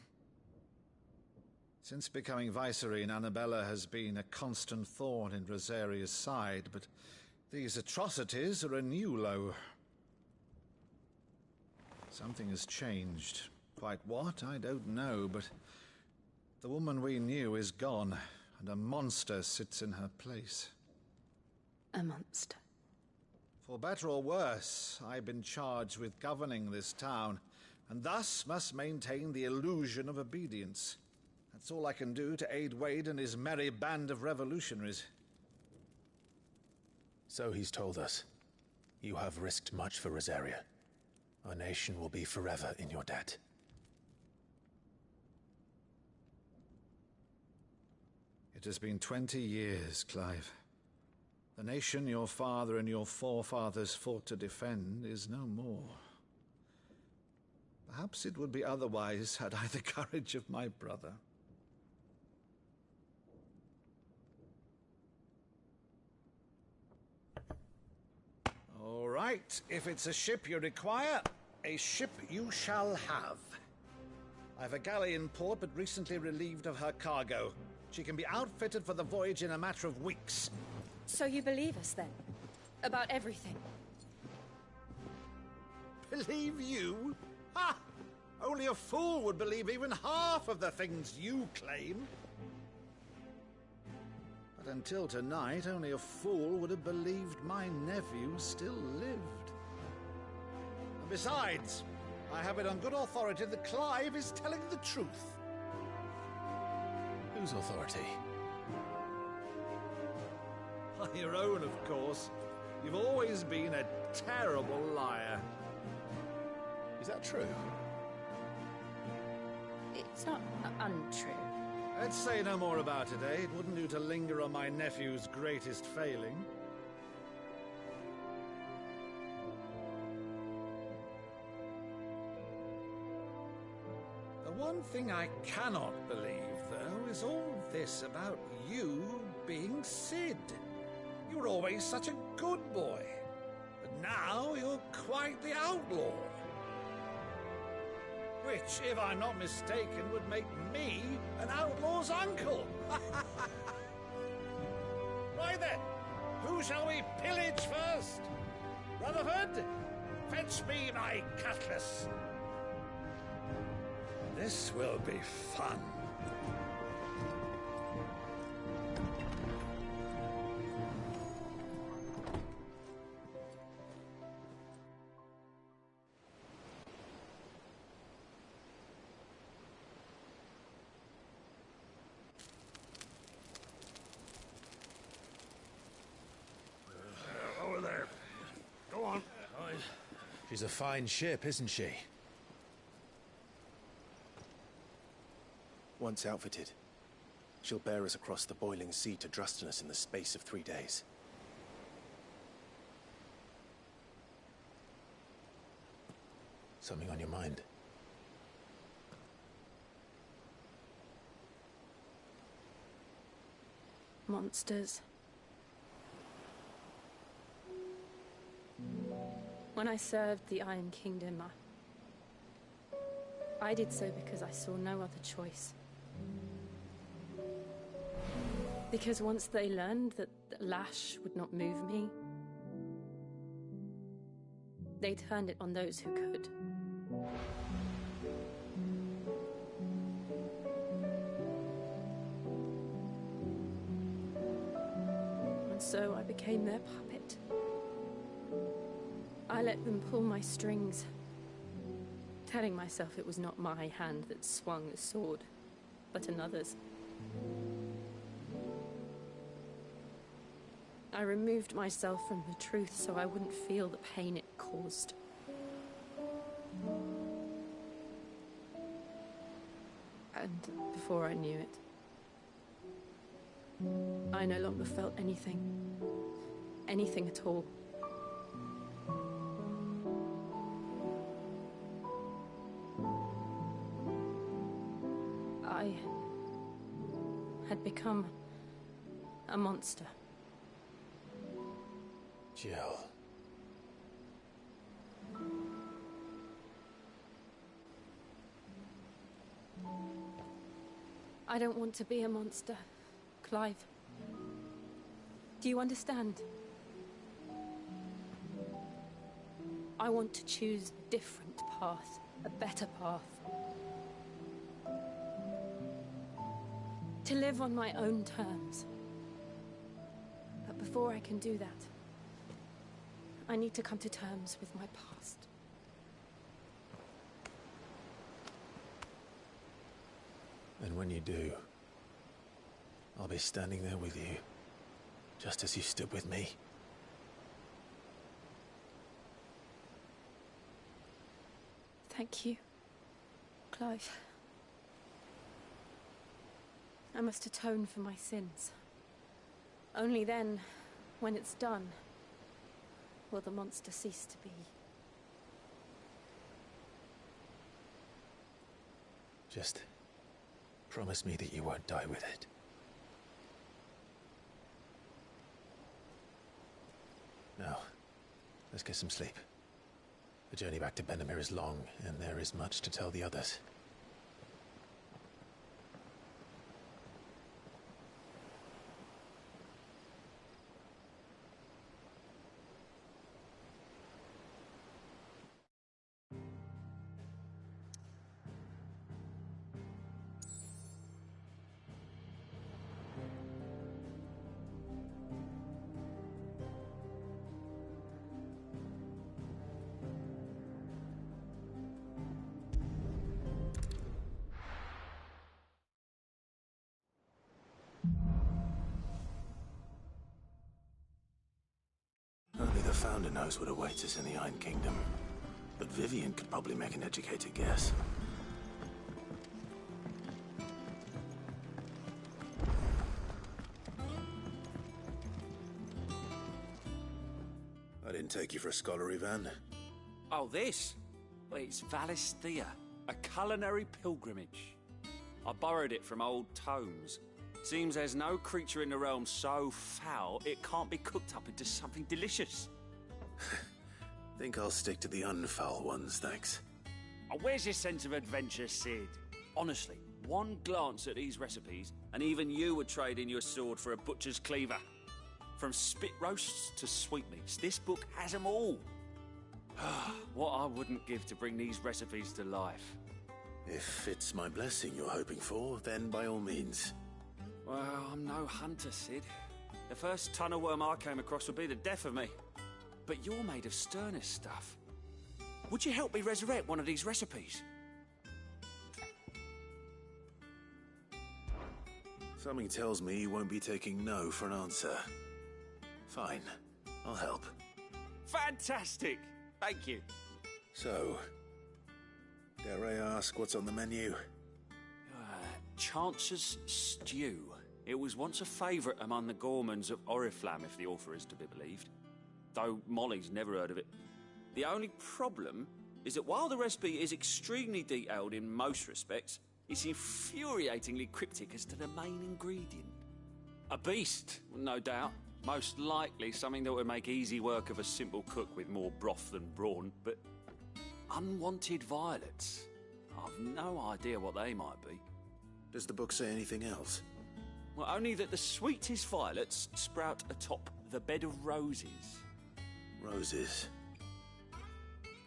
Since becoming Vicereine, Annabella has been a constant thorn in Rosaria's side, but these atrocities are a new low. Something has changed. Quite what, I don't know, but the woman we knew is gone, and a monster sits in her place. A monster? For better or worse, I've been charged with governing this town, and thus must maintain the illusion of obedience. That's all I can do to aid Wade and his merry band of revolutionaries. So he's told us. You have risked much for Rosaria. Our nation will be forever in your debt. It has been 20 years, Clive. The nation your father and your forefathers fought to defend is no more. Perhaps it would be otherwise had I the courage of my brother. All right, if it's a ship you require, a ship you shall have. I've a galley in port, but recently relieved of her cargo. She can be outfitted for the voyage in a matter of weeks. So you believe us, then? About everything? Believe you? Ha! Only a fool would believe even half of the things you claim. But until tonight, only a fool would have believed my nephew still lived. And besides, I have it on good authority that Clive is telling the truth. Whose authority? Your own, of course. You've always been a terrible liar. Is that true? It's not untrue. Let's say no more about it, eh? It wouldn't do to linger on my nephew's greatest failing. The one thing I cannot believe, though, is all this about you being Cid. You were always such a good boy, but now you're quite the outlaw. Which, if I'm not mistaken, would make me an outlaw's uncle. Right then, who shall we pillage first? Rutherford, fetch me my cutlass. This will be fun. Over there. Go on. She's a fine ship, isn't she? Once outfitted, she'll bear us across the boiling sea to Drustinus in the space of 3 days. Something on your mind? Monsters. When I served the Iron Kingdom, I did so because I saw no other choice. Because once they learned that the lash would not move me, they turned it on those who could. And so I became their puppet. I let them pull my strings, telling myself it was not my hand that swung the sword, but another's. I removed myself from the truth so I wouldn't feel the pain it caused. And before I knew it, I no longer felt anything. Anything at all. I had become a monster. Jill. I don't want to be a monster, Clive. Do you understand? I want to choose a different path, a better path. To live on my own terms. But before I can do that, I need to come to terms with my past. And when you do, I'll be standing there with you, just as you stood with me. Thank you, Clive. I must atone for my sins. Only then, when it's done, will the monster cease to be. Just promise me that you won't die with it. Now, let's get some sleep. The journey back to Benamir is long, and there is much to tell the others. Only the Founder knows what awaits us in the Iron Kingdom. But Vivian could probably make an educated guess. I didn't take you for a scholar, Ivan. Oh, this? Well, it's Valisthea, a culinary pilgrimage. I borrowed it from old tomes. Seems there's no creature in the realm so foul it can't be cooked up into something delicious. Think I'll stick to the unfoul ones, thanks. Oh, where's your sense of adventure, Sid? Honestly, one glance at these recipes, and even you would trade in your sword for a butcher's cleaver. From spit roasts to sweetmeats, this book has them all. What I wouldn't give to bring these recipes to life. If it's my blessing you're hoping for, then by all means. Well, I'm no hunter, Cid. The first tunnel worm I came across would be the death of me. But you're made of sterner stuff. Would you help me resurrect one of these recipes? Something tells me you won't be taking no for an answer. Fine, I'll help. Fantastic! Thank you. So, dare I ask what's on the menu? Chance's Stew. It was once a favourite among the gourmands of Oriflamme, if the author is to be believed. Though Molly's never heard of it. The only problem is that while the recipe is extremely detailed in most respects, it's infuriatingly cryptic as to the main ingredient. A beast, no doubt. Most likely something that would make easy work of a simple cook with more broth than brawn, but unwanted violets. I've no idea what they might be. Does the book say anything else? Well, only that the sweetest violets sprout atop the bed of roses. Roses.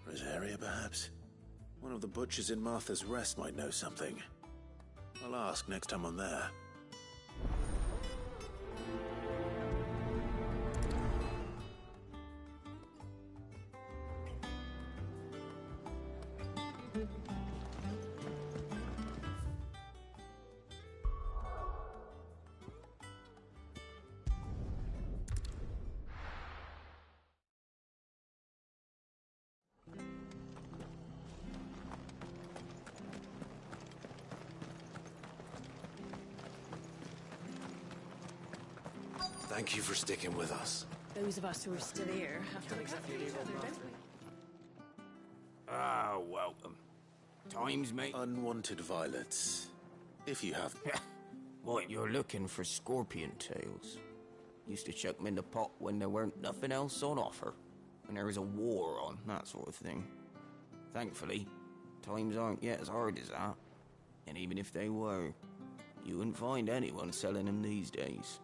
Rosaria, perhaps? One of the butchers in Martha's Rest might know something. I'll ask next time I'm there. Thank you for sticking with us. Those of us who are still here have to exactly each other, don't we? Ah, welcome. Times, mate. Unwanted violets. If you have... What, you're looking for scorpion tails? Used to chuck them in the pot when there weren't nothing else on offer. When there was a war on, that sort of thing. Thankfully, times aren't yet as hard as that. And even if they were, you wouldn't find anyone selling them these days.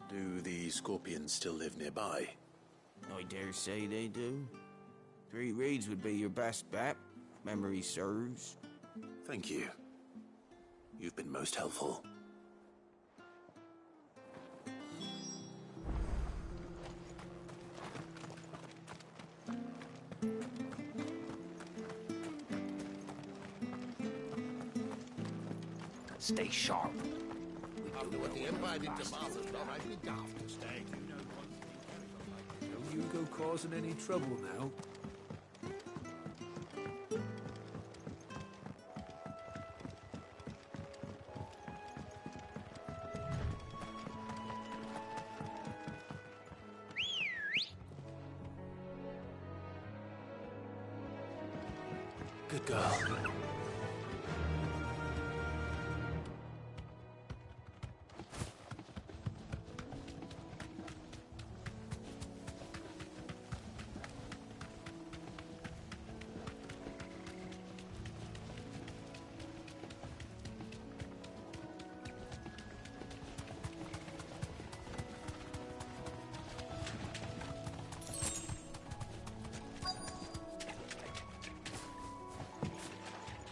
Do the scorpions still live nearby? I dare say they do. 3 Reeds would be your best bet, if memory serves. Thank you. You've been most helpful. Stay sharp. After what the Empire did to Martha's done, I'd be daft to stay. Don't you go causing any trouble now. Good girl.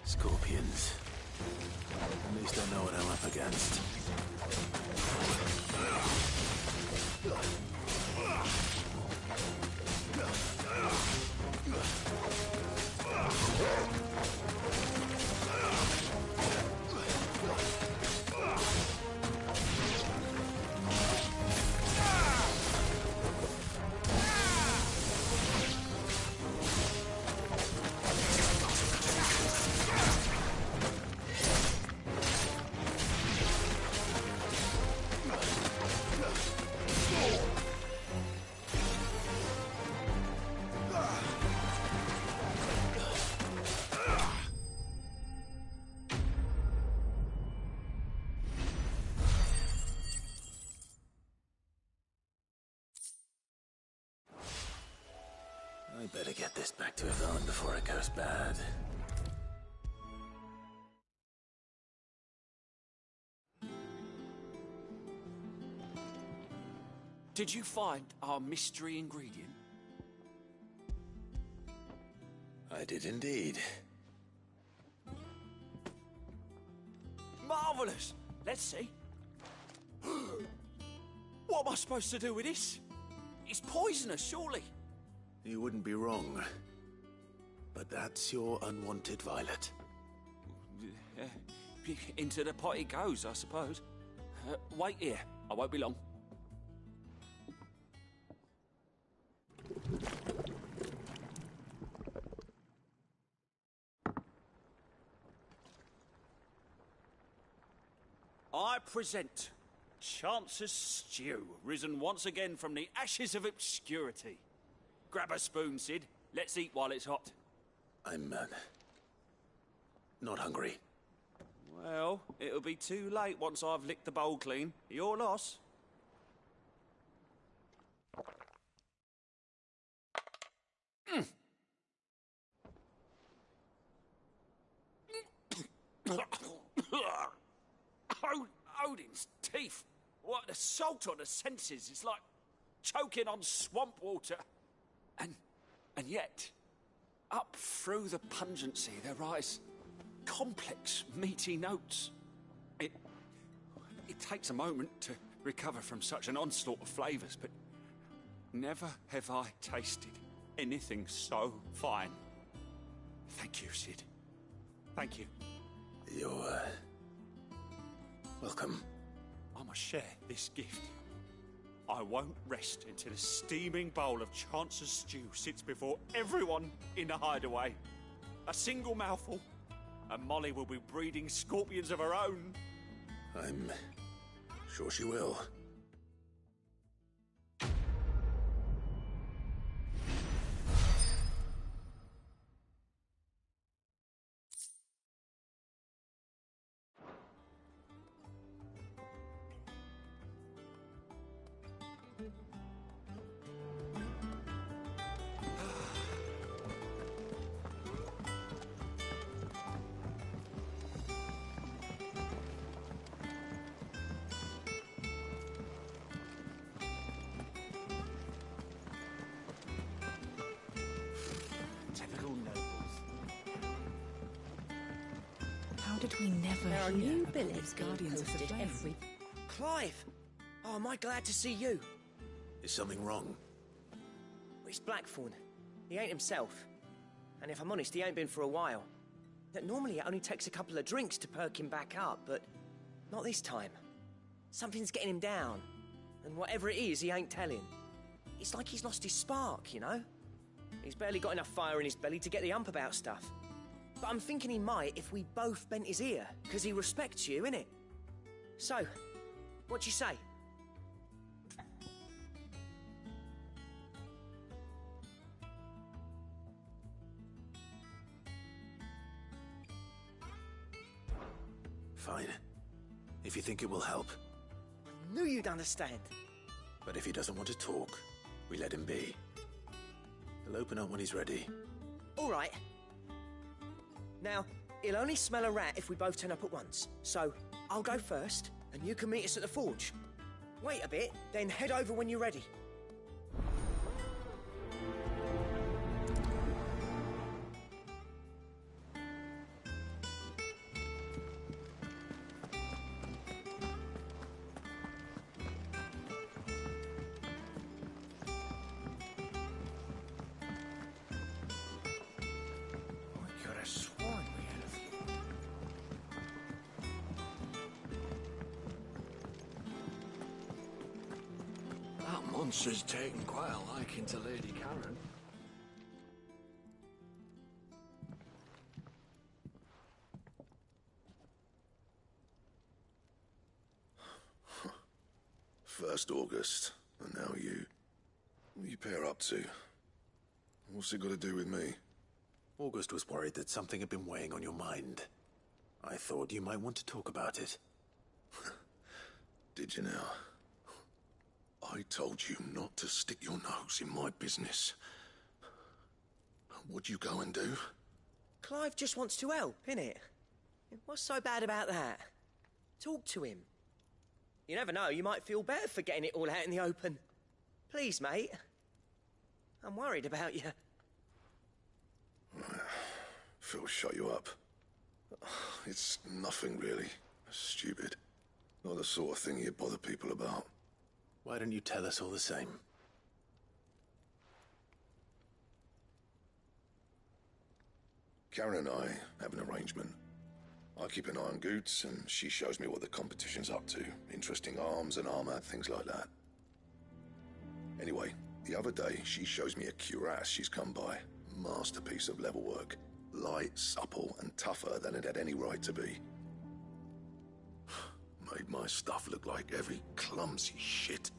Scorpions. At least I know what I'm up against. I better get this back to Yvonne before it goes bad. Did you find our mystery ingredient? I did indeed. marvellous. Let's see. What am I supposed to do with this? It's poisonous, surely. You wouldn't be wrong. But that's your unwanted violet. Into the pot it goes, I suppose. Wait here. I won't be long. I present Chance's Stew, risen once again from the ashes of obscurity. Grab a spoon, Sid. Let's eat while it's hot. I'm, not hungry. Well, it'll be too late once I've licked the bowl clean. Your loss. Odin's teeth. What an assault on the senses. It's like choking on swamp water. And yet, up through the pungency, there rise complex, meaty notes. It takes a moment to recover from such an onslaught of flavours, but never have I tasted anything so fine. Thank you, Sid. Thank you. You're, welcome. I must share this gift. I won't rest until a steaming bowl of Chance's Stew sits before everyone in the hideaway. A single mouthful, and Molly will be breeding scorpions of her own. I'm sure she will. How did we never There are hear new about billets these being Guardians of the posted Dome? every... Clive! Oh, am I glad to see you? Is something wrong? It's Blackthorn. He ain't himself. And if I'm honest, he ain't been for a while. Normally it only takes a couple of drinks to perk him back up, but not this time. Something's getting him down. And whatever it is, he ain't telling. It's like he's lost his spark, you know? He's barely got enough fire in his belly to get the ump about stuff. But I'm thinking he might if we both bent his ear, because he respects you, innit? So, what do you say? Fine. If you think it will help. I knew you'd understand. But if he doesn't want to talk, we let him be. He'll open up when he's ready. All right. Now, he'll only smell a rat if we both turn up at once. So, I'll go first, and you can meet us at the forge. Wait a bit, then head over when you're ready. Monster's taken quite a liking to Lady Karen. First August, and now you. What are you pair up to? What's it got to do with me? August was worried that something had been weighing on your mind. I thought you might want to talk about it. Did you now? I told you not to stick your nose in my business. What'd you go and do? Clive just wants to help, innit? What's so bad about that? Talk to him. You never know, you might feel better for getting it all out in the open. Please, mate. I'm worried about you. Phil shut you up. It's nothing, really. Stupid. Not the sort of thing you bother people about. Why don't you tell us all the same? Karen and I have an arrangement. I keep an eye on Goots, and she shows me what the competition's up to. Interesting arms and armor, things like that. Anyway, the other day, she shows me a cuirass she's come by. Masterpiece of level work. Light, supple, and tougher than it had any right to be. Made my stuff look like every clumsy shit.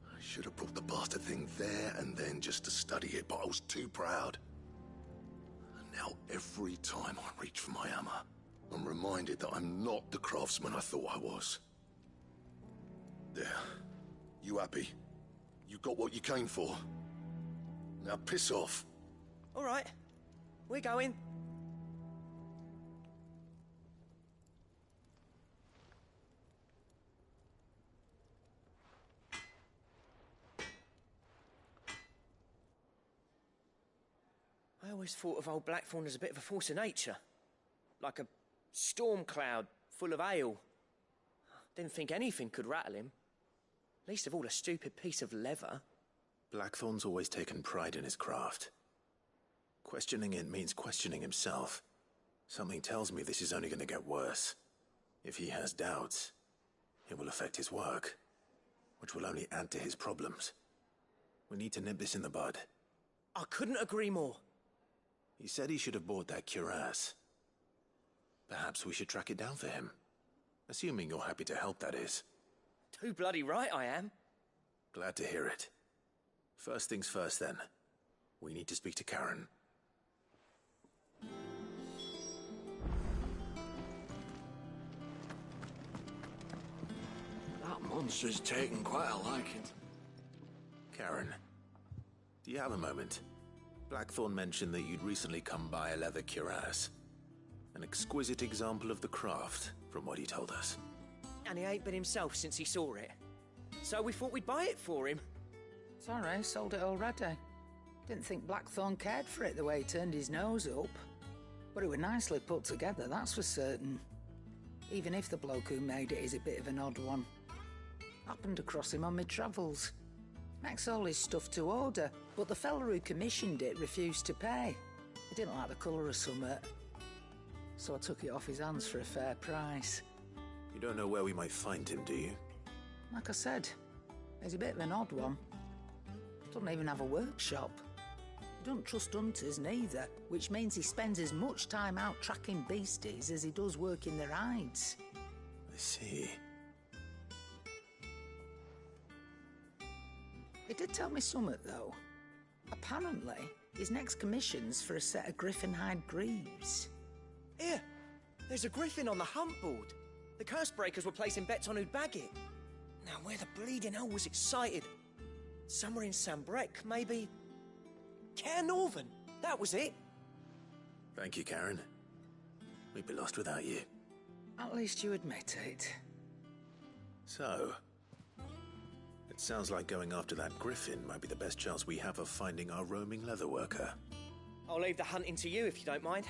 I should have brought the bastard thing there and then just to study it, but I was too proud. And now every time I reach for my hammer, I'm reminded that I'm not the craftsman I thought I was. There. You happy? You got what you came for. Now piss off. All right. We're going. I always thought of old Blackthorn as a bit of a force of nature. Like a storm cloud full of ale. Didn't think anything could rattle him. Least of all a stupid piece of leather. Blackthorn's always taken pride in his craft. Questioning it means questioning himself. Something tells me this is only going to get worse. If he has doubts, it will affect his work, which will only add to his problems. We need to nip this in the bud. I couldn't agree more. He said he should have bought that cuirass. Perhaps we should track it down for him. Assuming you're happy to help, that is. Too bloody right I am. Glad to hear it. First things first, then. We need to speak to Karen. That monster's taken quite a liking. Karen, do you have a moment? Blackthorn mentioned that you'd recently come by a leather cuirass. An exquisite example of the craft, from what he told us. And he ain't been himself since he saw it. So we thought we'd buy it for him. Sorry, sold it already. Didn't think Blackthorn cared for it the way he turned his nose up. But it was nicely put together, that's for certain. Even if the bloke who made it is a bit of an odd one. Happened across him on my travels. Makes all his stuff to order, but the fella who commissioned it refused to pay. He didn't like the colour of summit. So I took it off his hands for a fair price. You don't know where we might find him, do you? Like I said, he's a bit of an odd one. Doesn't even have a workshop. He doesn't trust hunters neither, which means he spends as much time out tracking beasties as he does working their hides. I see. He did tell me something, though. Apparently, his next commission's for a set of griffin hide greaves. Here, there's a griffin on the hunt board. The curse breakers were placing bets on who'd bag it. Now, where the bleeding hell was excited? Somewhere in Sambrec, maybe? Caer Northern, that was it. Thank you, Karen. We'd be lost without you. At least you admit it. So, it sounds like going after that griffin might be the best chance we have of finding our roaming leatherworker. I'll leave the hunting to you if you don't mind.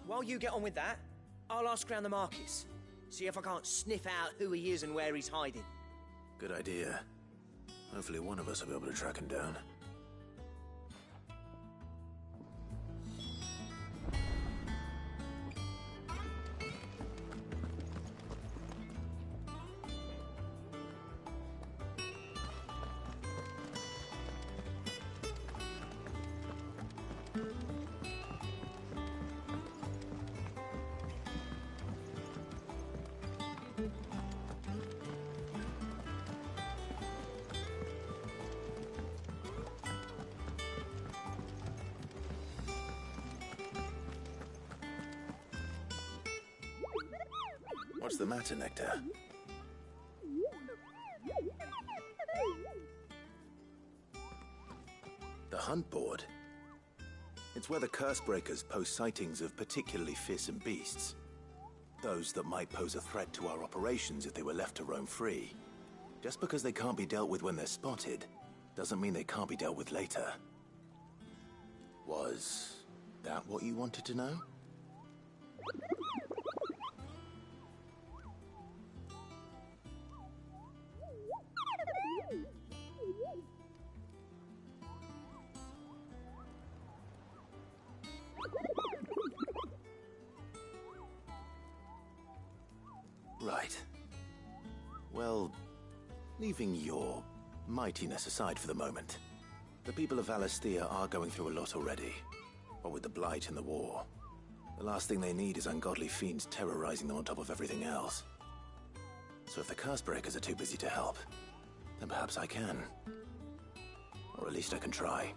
While you get on with that, I'll ask around the markets. See if I can't sniff out who he is and where he's hiding. Good idea. Hopefully one of us will be able to track him down. What's the matter, Nectar? The hunt board? It's where the curse breakers post sightings of particularly fearsome beasts. Those that might pose a threat to our operations if they were left to roam free. Just because they can't be dealt with when they're spotted, doesn't mean they can't be dealt with later. Was that what you wanted to know? Well, leaving your mightiness aside for the moment, the people of Valisthea are going through a lot already. What with the Blight and the war, the last thing they need is ungodly fiends terrorizing them on top of everything else. So if the Cursebreakers are too busy to help, then perhaps I can. Or at least I can try.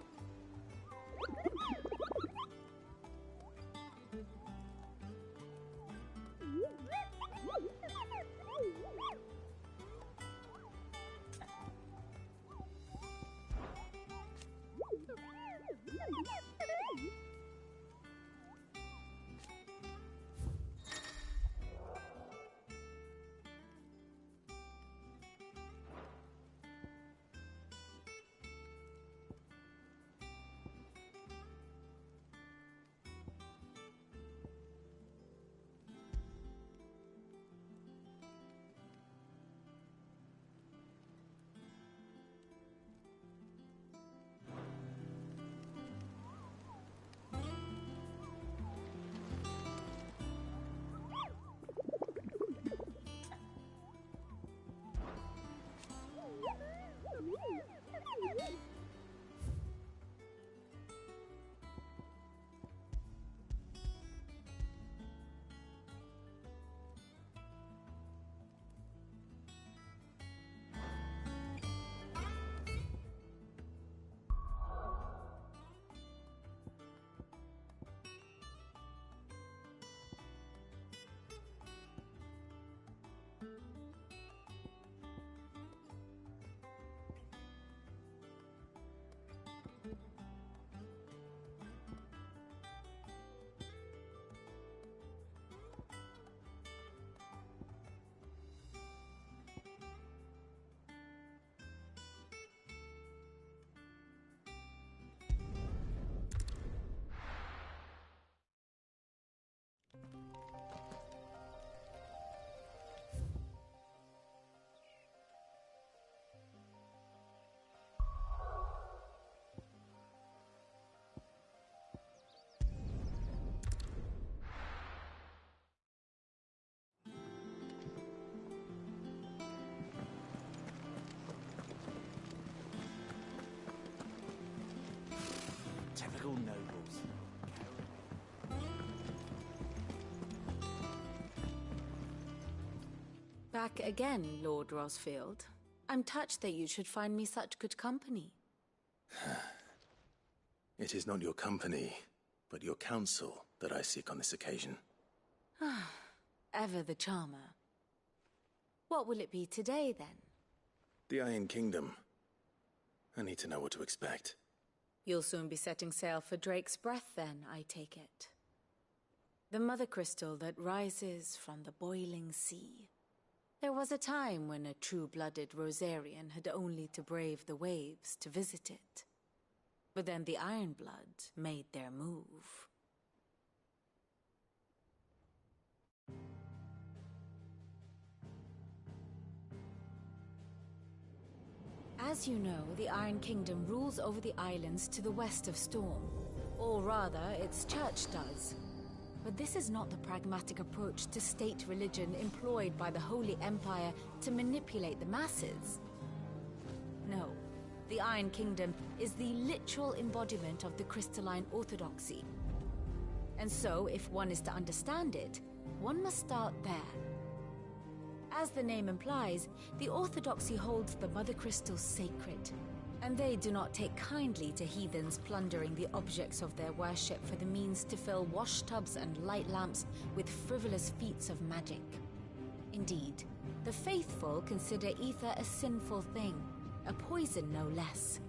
Typical nobles. Back again, Lord Rosfield. I'm touched that you should find me such good company. It is not your company, but your counsel that I seek on this occasion. Ever the charmer. What will it be today, then? The Iron Kingdom. I need to know what to expect. You'll soon be setting sail for Drake's Breath, then, I take it. The mother crystal that rises from the boiling sea. There was a time when a true-blooded Rosarian had only to brave the waves to visit it. But then the Ironblood made their move. As you know, the Iron Kingdom rules over the islands to the west of Storm. Or rather, its church does. But this is not the pragmatic approach to state religion employed by the Holy Empire to manipulate the masses. No, the Iron Kingdom is the literal embodiment of the crystalline orthodoxy. And so, if one is to understand it, one must start there. As the name implies, the orthodoxy holds the Mother Crystals sacred, and they do not take kindly to heathens plundering the objects of their worship for the means to fill washtubs and light lamps with frivolous feats of magic. Indeed, the faithful consider ether a sinful thing, a poison no less.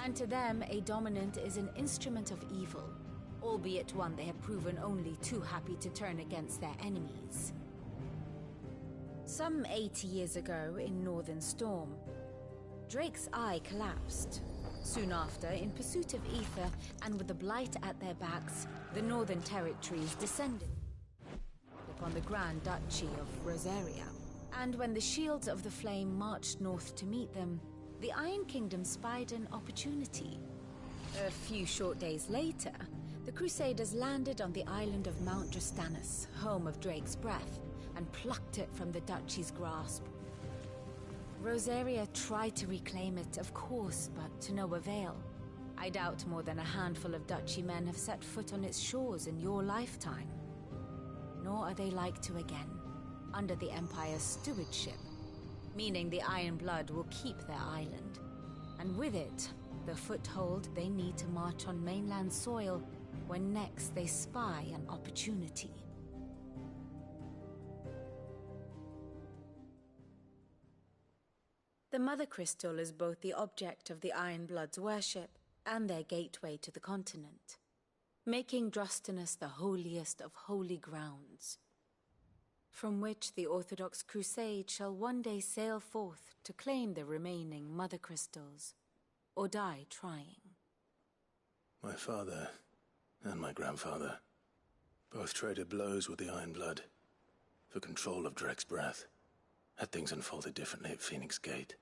And to them, a dominant is an instrument of evil, albeit one they have proven only too happy to turn against their enemies. Some 80 years ago in Northern Storm, Drake's Eye collapsed. Soon after, in pursuit of ether and with the Blight at their backs, the Northern Territories descended upon the Grand Duchy of Rosaria. And when the Shields of the Flame marched north to meet them, the Iron Kingdom spied an opportunity. A few short days later, the Crusaders landed on the island of Mount Drastanus, home of Drake's Breath, and plucked it from the Duchy's grasp. Rosaria tried to reclaim it, of course, but to no avail. I doubt more than a handful of duchy men have set foot on its shores in your lifetime. Nor are they like to again, under the Empire's stewardship, meaning the Iron Blood will keep their island. And with it, the foothold they need to march on mainland soil when next they spy an opportunity. The Mother Crystal is both the object of the Iron Blood's worship and their gateway to the continent, making Drostanus the holiest of holy grounds, from which the Orthodox Crusade shall one day sail forth to claim the remaining Mother Crystals, or die trying. My father and my grandfather both traded blows with the Iron Blood for control of Drek's breath. Had things unfolded differently at Phoenix Gate,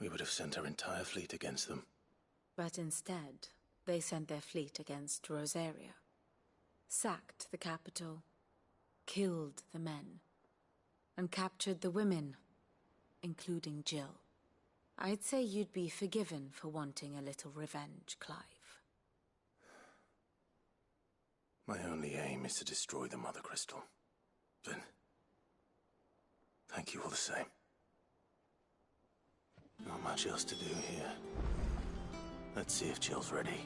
we would have sent our entire fleet against them. But instead, they sent their fleet against Rosaria, sacked the capital, killed the men, and captured the women, including Jill. I'd say you'd be forgiven for wanting a little revenge, Clive. My only aim is to destroy the Mother Crystal. But thank you all the same. Not much else to do here. Let's see if Jill's ready.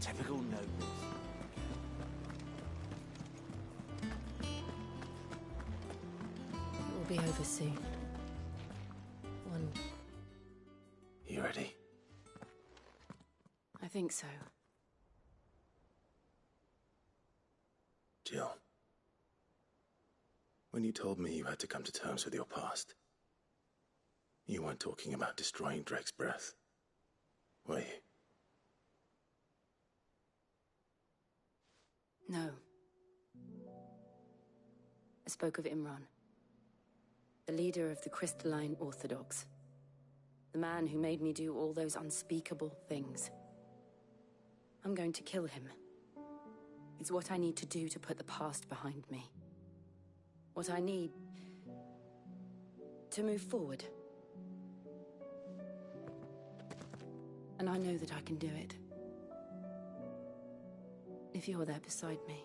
Typical nobles. We'll be over soon. You ready? I think so. Jill. When you told me you had to come to terms with your past, you weren't talking about destroying Drek's breath, were you? No. I spoke of Imran, the leader of the Crystalline Orthodox. The man who made me do all those unspeakable things. I'm going to kill him. It's what I need to do to put the past behind me. What I need to move forward. And I know that I can do it. If you're there beside me.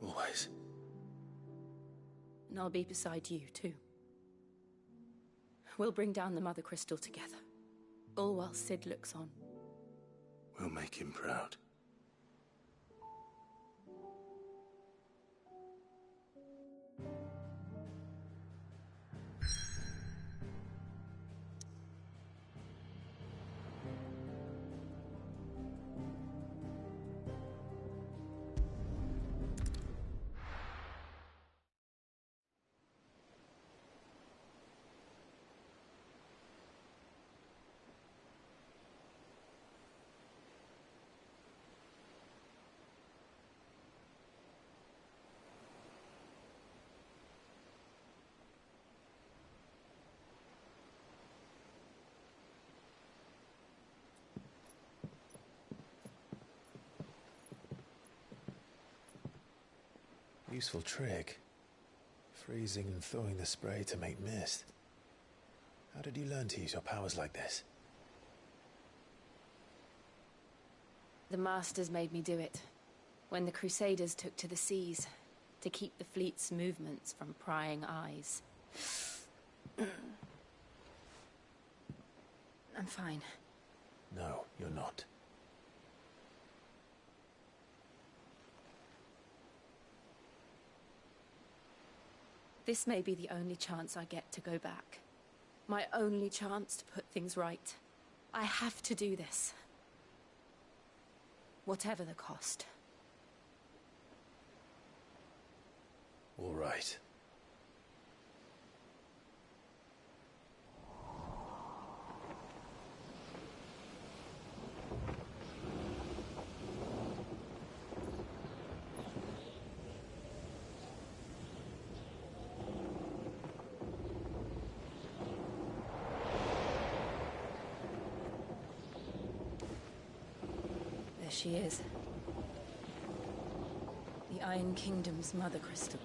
Always. And I'll be beside you, too. We'll bring down the Mother Crystal together. All while Cid looks on. We'll make him proud. Useful trick. Freezing and thawing the spray to make mist. How did you learn to use your powers like this? The Masters made me do it. When the Crusaders took to the seas, to keep the fleet's movements from prying eyes. I'm fine. No, you're not. This may be the only chance I get to go back. My only chance to put things right. I have to do this. Whatever the cost. All right. There she is. The Iron Kingdom's mother crystal.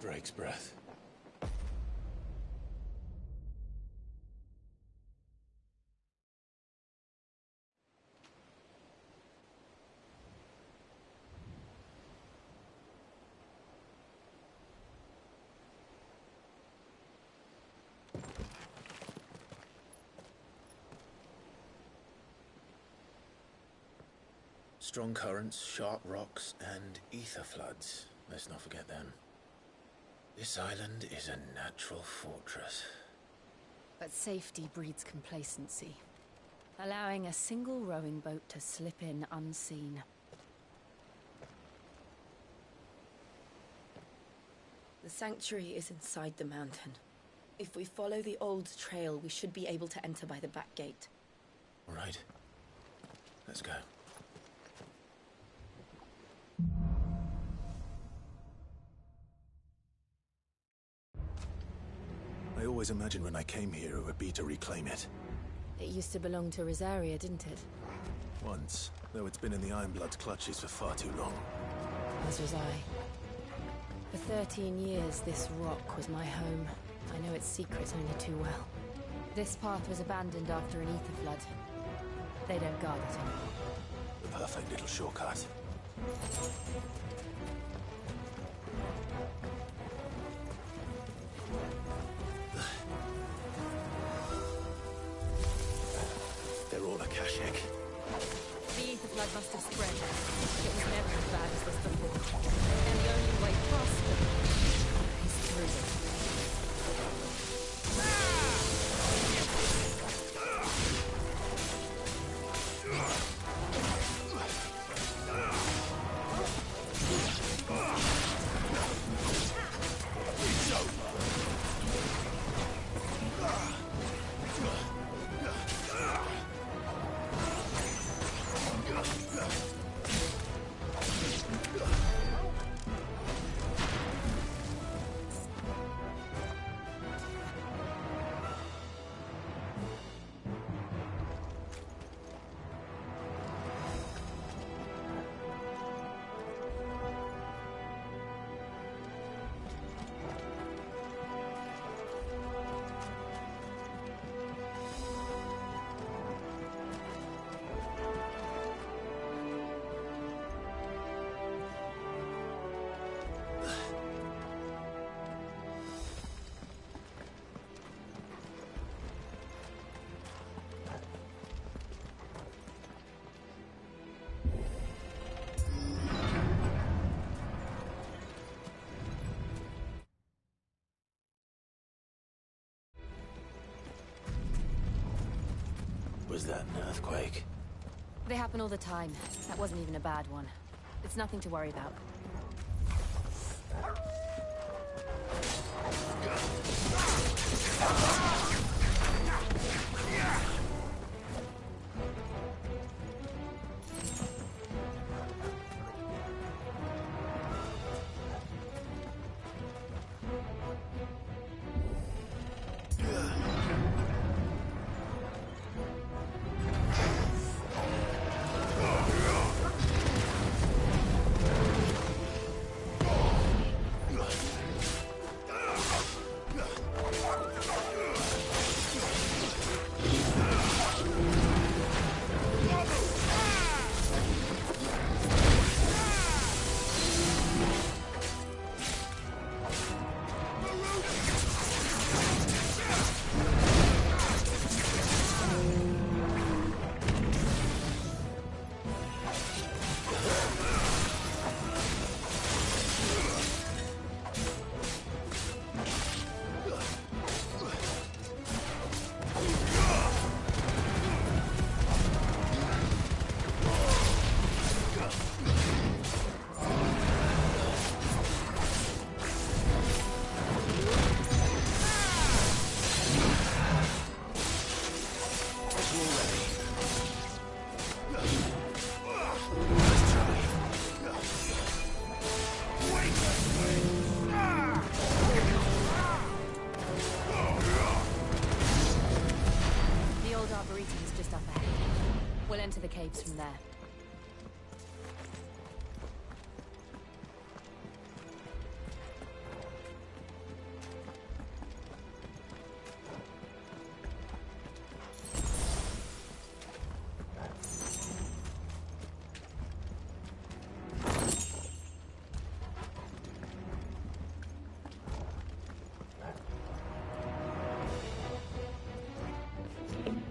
Drake's breath. Strong currents, sharp rocks, and ether floods. Let's not forget them. This island is a natural fortress. But safety breeds complacency, allowing a single rowing boat to slip in unseen. The sanctuary is inside the mountain. If we follow the old trail, we should be able to enter by the back gate. All right. Let's go. I always imagined when I came here it would be to reclaim it. It used to belong to Rosaria, didn't it? Once, though it's been in the Ironblood's clutches for far too long. As was I. For 13 years, this rock was my home. I know its secrets only too well. This path was abandoned after an ether flood. They don't guard it anymore. The perfect little shortcut. They're all Akashic. The ether flood must have spread. It was never as bad as this before. And the only way past it is through it. Was that an earthquake? They happen all the time. That wasn't even a bad one. It's nothing to worry about. We'll enter the caves from there.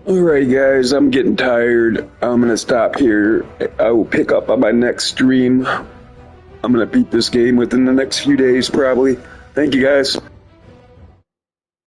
Alright guys, I'm getting tired. I'm gonna stop here. I will pick up on my next stream. I'm gonna beat this game within the next few days probably. Thank you guys.